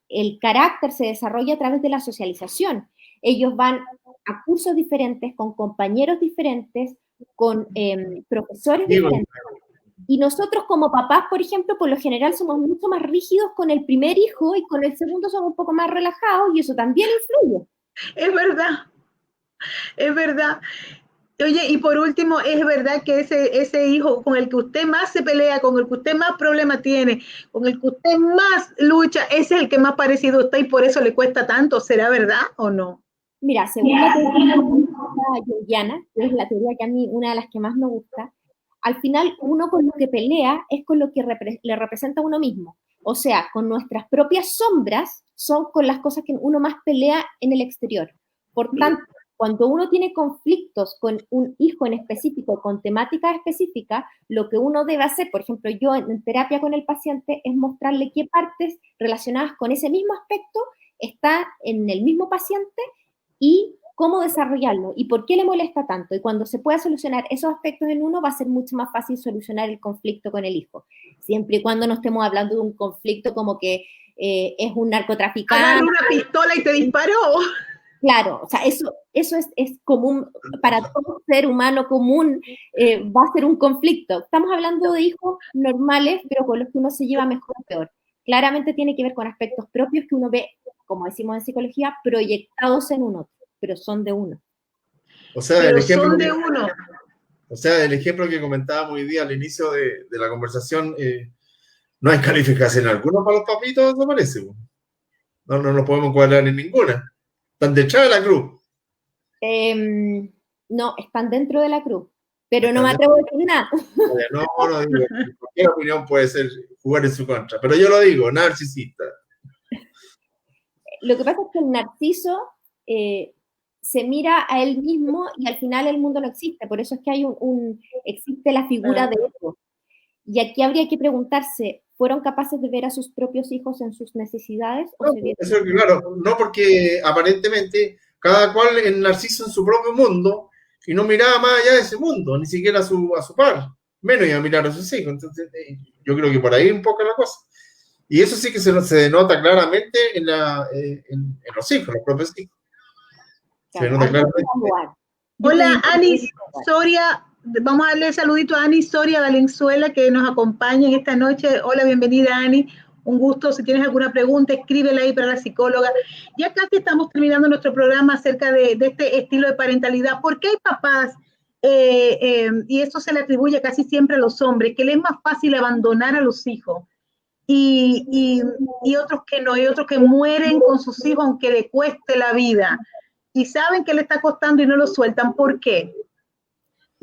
Speaker 3: el carácter se desarrolla a través de la socialización. Ellos van a cursos diferentes, con compañeros diferentes, con profesores diferentes. Y nosotros como papás, por ejemplo, por lo general somos mucho más rígidos con el primer hijo y con el segundo somos un poco más relajados y eso también influye.
Speaker 1: Es verdad, es verdad. Oye, y por último, ¿es verdad que ese hijo con el que usted más se pelea, con el que usted más problemas tiene, con el que usted más lucha, ese es el que más parecido a usted y por eso le cuesta tanto? ¿Será verdad o no?
Speaker 3: Mira, según la teoría junguiana, que es la teoría que a mí, una de las que más me gusta, al final uno con lo que pelea es con lo que le representa a uno mismo. O sea, con nuestras propias sombras son con las cosas que uno más pelea en el exterior. Por tanto, cuando uno tiene conflictos con un hijo en específico, con temática específica, lo que uno debe hacer, por ejemplo, yo en terapia con el paciente, es mostrarle qué partes relacionadas con ese mismo aspecto está en el mismo paciente y cómo desarrollarlo y por qué le molesta tanto. Y cuando se pueda solucionar esos aspectos en uno, va a ser mucho más fácil solucionar el conflicto con el hijo. Siempre y cuando no estemos hablando de un conflicto como que es un narcotraficante.
Speaker 1: Agarra una pistola y te disparó.
Speaker 3: Claro, o sea, eso es común, para todo ser humano común va a ser un conflicto. Estamos hablando de hijos normales, pero con los que uno se lleva mejor o peor. Claramente tiene que ver con aspectos propios que uno ve, como decimos en psicología, proyectados en uno, pero son de uno.
Speaker 2: O sea,
Speaker 1: pero son de uno.
Speaker 2: O sea, el ejemplo que comentábamos hoy día al inicio de la conversación, no hay calificación alguna para los papitos, ¿no parece? No nos podemos cuadrar en ninguna. Están detrás de la cruz.
Speaker 3: No, están dentro de la cruz, pero no me atrevo a decir nada.
Speaker 2: No digo, cualquier opinión puede ser jugar en su contra, pero yo lo digo, narcisista.
Speaker 3: Lo que pasa es que el narciso se mira a él mismo y al final el mundo no existe, por eso es que hay existe la figura de ego. Y aquí habría que preguntarse, ¿fueron capaces de ver a sus propios hijos en sus necesidades?
Speaker 2: No, eso es claro, no, porque aparentemente cada cual es narciso en su propio mundo y no miraba más allá de ese mundo, ni siquiera a su par, menos iba a mirar a sus hijos. Entonces, yo creo que por ahí un poco la cosa. Y eso sí que se denota claramente en los hijos, los propios hijos. Se denota claramente.
Speaker 1: Hola, Anis Soria. Vamos a darle el saludito a Ani Soria Valenzuela, que nos acompaña en esta noche. Hola, bienvenida, Ani. Un gusto. Si tienes alguna pregunta, escríbela ahí para la psicóloga. Ya casi estamos terminando nuestro programa acerca de este estilo de parentalidad. ¿Por qué hay papás, y esto se le atribuye casi siempre a los hombres, que les es más fácil abandonar a los hijos? Y otros que no, y otros que mueren con sus hijos aunque le cueste la vida. Y saben que le está costando y no lo sueltan. ¿Por qué?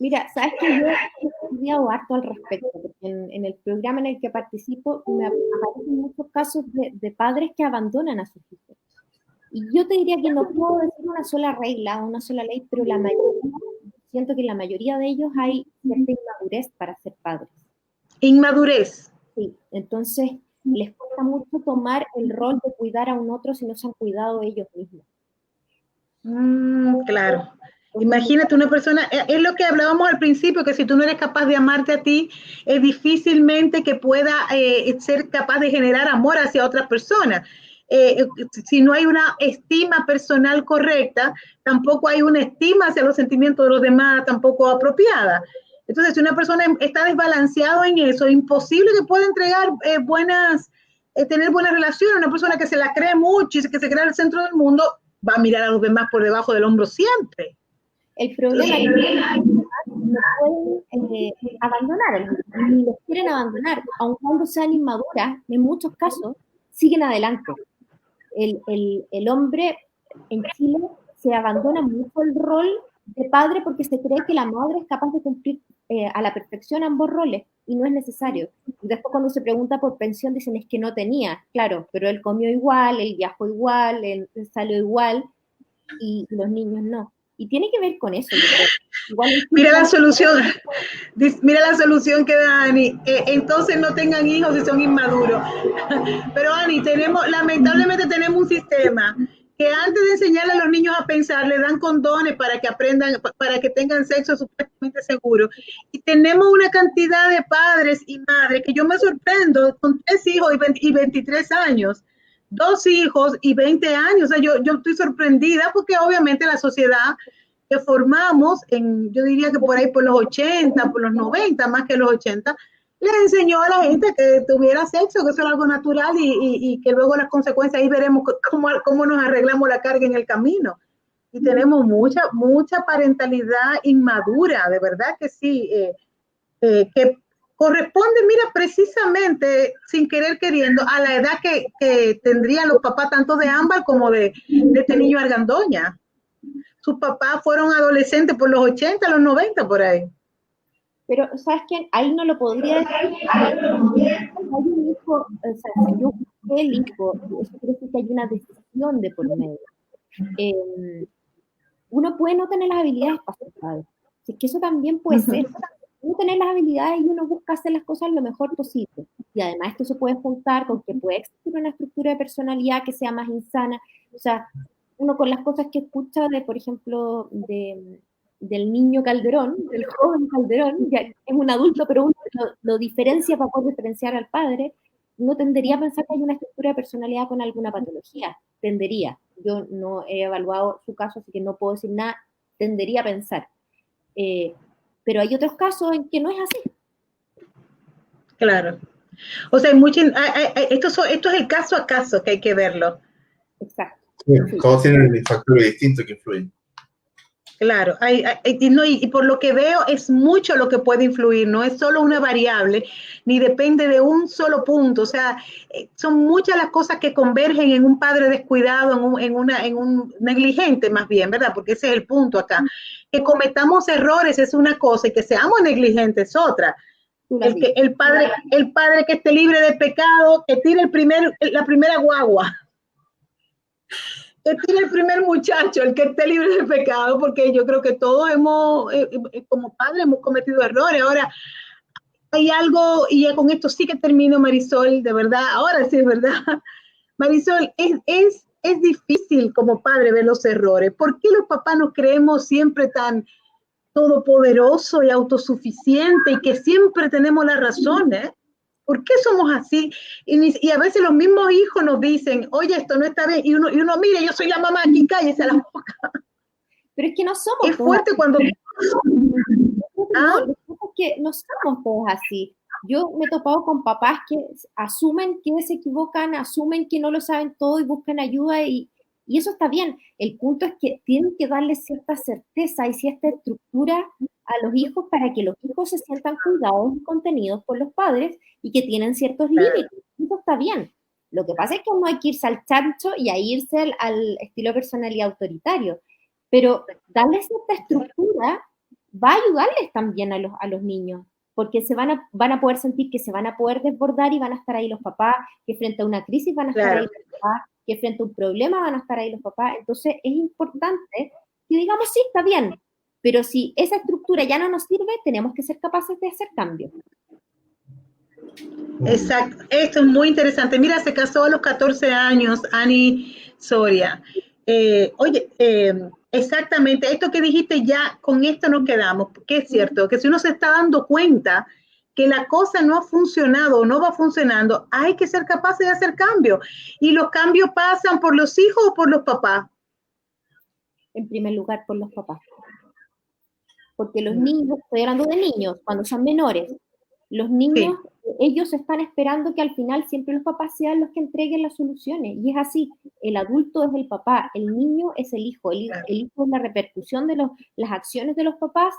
Speaker 3: Mira, sabes que yo he estudiado harto al respecto, porque en el programa en el que participo me aparecen muchos casos de padres que abandonan a sus hijos. Y yo te diría que no puedo decir una sola regla, una sola ley, pero siento que en la mayoría de ellos hay cierta inmadurez para ser padres.
Speaker 1: ¿Inmadurez?
Speaker 3: Sí, entonces les cuesta mucho tomar el rol de cuidar a un otro si no se han cuidado ellos mismos.
Speaker 1: Claro. Imagínate una persona, es lo que hablábamos al principio, que si tú no eres capaz de amarte a ti, es difícilmente que pueda ser capaz de generar amor hacia otras personas. Si no hay una estima personal correcta, tampoco hay una estima hacia los sentimientos de los demás, tampoco apropiada. Entonces, si una persona está desbalanceada en eso, es imposible que pueda entregar tener buenas relaciones. Una persona que se la cree mucho y que se cree el centro del mundo, va a mirar a los demás por debajo del hombro siempre.
Speaker 3: El problema es que no pueden abandonar, ni los quieren abandonar, aun cuando sean inmaduras, en muchos casos, siguen adelante. El hombre en Chile se abandona mucho el rol de padre porque se cree que la madre es capaz de cumplir a la perfección ambos roles, y no es necesario. Después cuando se pregunta por pensión dicen es que no tenía, claro, pero él comió igual, él viajó igual, él salió igual, y los niños no. Y tiene que ver con eso, yo creo. Igual
Speaker 1: mira la solución que da Ani. Entonces no tengan hijos si son inmaduros. Pero Ani, lamentablemente tenemos un sistema que antes de enseñarle a los niños a pensar, le dan condones para que aprendan, para que tengan sexo supuestamente seguro. Y tenemos una cantidad de padres y madres que yo me sorprendo con 3 hijos y 23 años. 2 hijos y 20 años. O sea, yo estoy sorprendida porque obviamente la sociedad que formamos, yo diría que por ahí por los 80, por los 90, más que los 80, les enseñó a la gente que tuviera sexo, que eso era algo natural y que luego las consecuencias, ahí veremos cómo nos arreglamos la carga en el camino. Y tenemos mucha parentalidad inmadura, de verdad que sí, que corresponde, mira, precisamente, sin querer queriendo, a la edad que tendrían los papás, tanto de Ámbar como de este niño Argandoña. Sus papás fueron adolescentes por los 80, los 90, por ahí.
Speaker 3: Pero, ¿sabes qué? Ahí no lo podría decir. Hay un hijo, o sea, si yo busqué el hijo, eso quiere decir que hay una decisión de por medio. Uno puede no tener las habilidades para ser padre. Si es que eso también puede ser. Uno tener las habilidades y uno busca hacer las cosas lo mejor posible. Y además esto se puede juntar con que puede existir una estructura de personalidad que sea más insana. O sea, uno con las cosas que escucha de, por ejemplo, del niño Calderón, del joven Calderón, ya es un adulto, pero uno lo diferencia para poder diferenciar al padre, uno tendería a pensar que hay una estructura de personalidad con alguna patología. Tendería. Yo no he evaluado su caso, así que no puedo decir nada. Tendería a pensar. Pero hay otros casos en que no es así.
Speaker 1: Claro. O sea, esto es el caso a caso que hay que verlo.
Speaker 3: Exacto.
Speaker 2: Sí, todos tienen factores distintos que influyen.
Speaker 1: Claro, y por lo que veo es mucho lo que puede influir, no es solo una variable, ni depende de un solo punto, o sea, son muchas las cosas que convergen en un padre descuidado, en un negligente más bien, ¿verdad? Porque ese es el punto acá. Que cometamos errores es una cosa y que seamos negligentes es otra. El padre que esté libre de pecado, que tire la primera guagua. Que tiene el primer muchacho, el que esté libre de pecado, porque yo creo que todos como padres hemos cometido errores. Ahora, hay algo, y ya con esto sí que termino, Marisol, de verdad, ahora sí es verdad. Marisol, es difícil como padre ver los errores. ¿Por qué los papás nos creemos siempre tan todopoderosos y autosuficientes y que siempre tenemos la razón, ¿eh? ¿Por qué somos así? Y a veces los mismos hijos nos dicen, oye, esto no está bien. Y uno mire, yo soy la mamá aquí, cállese la boca.
Speaker 3: Pero es que no somos
Speaker 1: es fuerte cuando...
Speaker 3: No, es que no somos todos así. Yo me he topado con papás que asumen que se equivocan, asumen que no lo saben todo y buscan ayuda y eso está bien. El punto es que tienen que darle cierta certeza y cierta estructura a los hijos para que los hijos se sientan cuidados y contenidos por los padres y que tienen ciertos límites. Eso está bien. Lo que pasa es que no hay que irse al chancho y a irse al estilo de personalidad autoritario. Pero darle cierta estructura va a ayudarles también a los niños, porque van a poder sentir que se van a poder desbordar y van a estar ahí los papás, que frente a una crisis van a estar ahí los papás, que frente a un problema van a estar ahí los papás. Entonces es importante que digamos, sí, está bien, pero si esa estructura ya no nos sirve, tenemos que ser capaces de hacer cambios.
Speaker 1: Exacto, esto es muy interesante. Mira, se casó a los 14 años, Ani Soria. Exactamente, esto que dijiste ya, con esto nos quedamos, porque es cierto, que si uno se está dando cuenta que la cosa no ha funcionado o no va funcionando, hay que ser capaces de hacer cambios. Y los cambios pasan por los hijos o por los papás.
Speaker 3: En primer lugar, por los papás. Porque los niños, estoy hablando de niños, cuando son menores, los niños ellos están esperando que al final siempre los papás sean los que entreguen las soluciones, y es así, el adulto es el papá, el niño es el hijo es la repercusión de las acciones de los papás,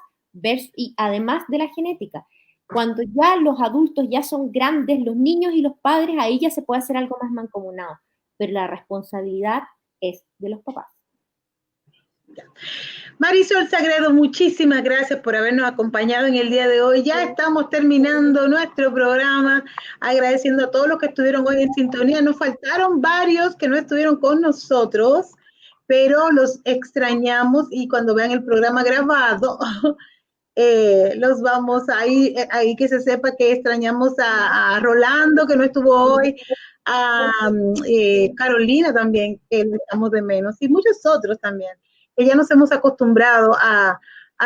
Speaker 3: y además de la genética. Cuando ya los adultos ya son grandes, los niños y los padres, ahí ya se puede hacer algo más mancomunado, pero la responsabilidad es de los papás.
Speaker 1: Marisol Sagredo, muchísimas gracias por habernos acompañado en el día de hoy. Ya estamos terminando nuestro programa, agradeciendo a todos los que estuvieron hoy en sintonía. Nos faltaron varios que no estuvieron con nosotros, pero los extrañamos, y cuando vean el programa grabado, los vamos ahí que se sepa que extrañamos a Rolando, que no estuvo hoy, a Carolina también, que le echamos de menos, y muchos otros también, que ya nos hemos acostumbrado a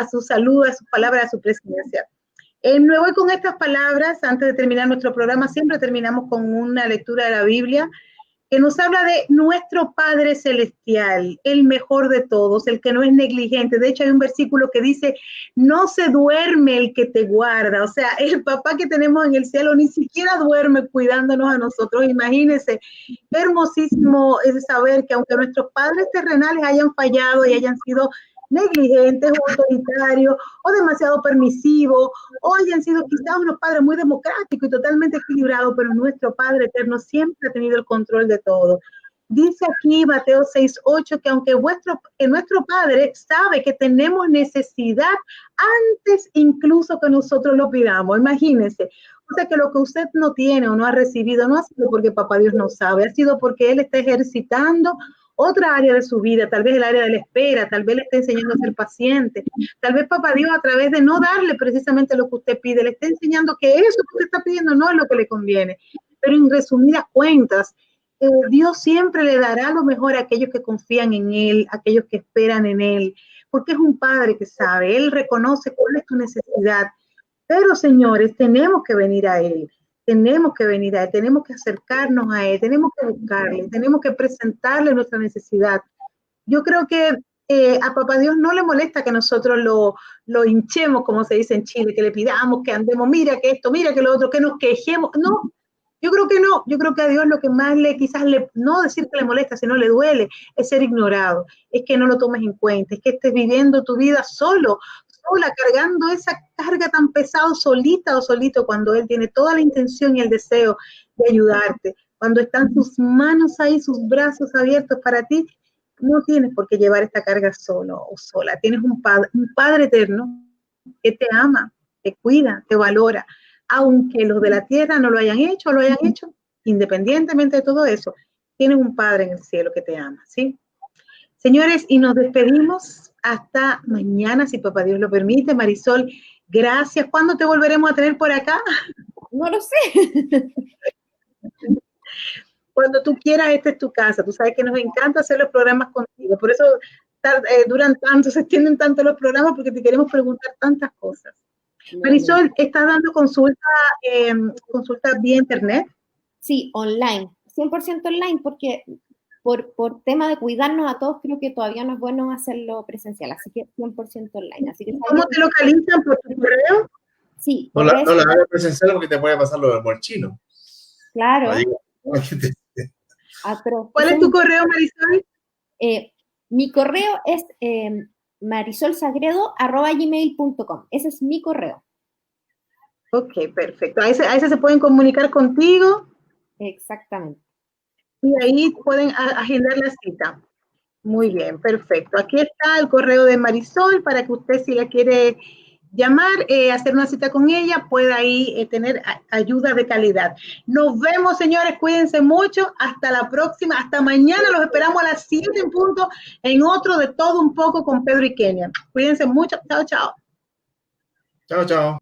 Speaker 1: su salud, a sus palabras, a su presencia. Me voy con estas palabras. Antes de terminar nuestro programa, siempre terminamos con una lectura de la Biblia, que nos habla de nuestro Padre Celestial, el mejor de todos, el que no es negligente. De hecho, hay un versículo que dice, no se duerme el que te guarda. O sea, el papá que tenemos en el cielo ni siquiera duerme cuidándonos a nosotros. Imagínense, qué hermosísimo es saber que aunque nuestros padres terrenales hayan fallado y hayan sido negligentes o autoritarios o demasiado permisivos, o hayan sido quizás unos padres muy democráticos y totalmente equilibrados, pero nuestro Padre eterno siempre ha tenido el control de todo. Dice aquí Mateo 6:8 que aunque nuestro Padre sabe que tenemos necesidad antes incluso que nosotros lo pidamos. Imagínense. O sea que lo que usted no tiene o no ha recibido no ha sido porque Papá Dios no sabe, ha sido porque Él está ejercitando otra área de su vida, tal vez el área de la espera, tal vez le está enseñando a ser paciente, tal vez Papá Dios, a través de no darle precisamente lo que usted pide, le está enseñando que eso que usted está pidiendo no es lo que le conviene. Pero en resumidas cuentas, Dios siempre le dará lo mejor a aquellos que confían en Él, a aquellos que esperan en Él, porque es un Padre que sabe, Él reconoce cuál es tu necesidad. Pero, señores, tenemos que venir a Él. Tenemos que venir a Él, tenemos que acercarnos a Él, tenemos que buscarle, tenemos que presentarle nuestra necesidad. Yo creo que a Papá Dios no le molesta que nosotros lo hinchemos, como se dice en Chile, que le pidamos, que andemos, mira que esto, mira que lo otro, que nos quejemos. No, yo creo que no. Yo creo que a Dios lo que más no decir que le molesta, sino le duele, es ser ignorado, es que no lo tomes en cuenta, es que estés viviendo tu vida sola, cargando esa carga tan pesado, solita o solito, cuando Él tiene toda la intención y el deseo de ayudarte. Cuando están sus manos ahí, sus brazos abiertos para ti, no tienes por qué llevar esta carga solo o sola. Tienes un Padre eterno que te ama, te cuida, te valora. Aunque los de la tierra no lo hayan hecho, independientemente de todo eso, tienes un Padre en el cielo que te ama, ¿sí? Señores, y nos despedimos hasta mañana, si Papá Dios lo permite. Marisol, gracias. ¿Cuándo te volveremos a tener por acá?
Speaker 3: No lo sé.
Speaker 1: Cuando tú quieras, esta es tu casa. Tú sabes que nos encanta hacer los programas contigo. Por eso duran tanto, se extienden tanto los programas, porque te queremos preguntar tantas cosas. Marisol, ¿estás dando consulta vía internet?
Speaker 3: Sí, online. 100% online, porque por tema de cuidarnos a todos, creo que todavía no es bueno hacerlo presencial, así que 100% online. Así que,
Speaker 1: ¿cómo te localizan? ¿Por tu correo?
Speaker 3: Sí.
Speaker 2: No la hagas presencial porque te puede pasar lo del molchino.
Speaker 3: Claro.
Speaker 1: ¿Cuál es tu correo, Marisol?
Speaker 3: Mi correo es marisolsagredo@gmail.com. Ese es mi correo.
Speaker 1: Ok, perfecto. A ese se pueden comunicar contigo.
Speaker 3: Exactamente.
Speaker 1: Y ahí pueden agendar la cita. Muy bien, perfecto. Aquí está el correo de Marisol para que usted, si la quiere llamar, hacer una cita con ella, pueda ahí tener ayuda de calidad. Nos vemos, señores. Cuídense mucho. Hasta la próxima. Hasta mañana. Los esperamos a las 7 en punto en otro de Todo Un Poco con Pedro y Kenia. Cuídense mucho. Chao, chao.
Speaker 2: Chao, chao.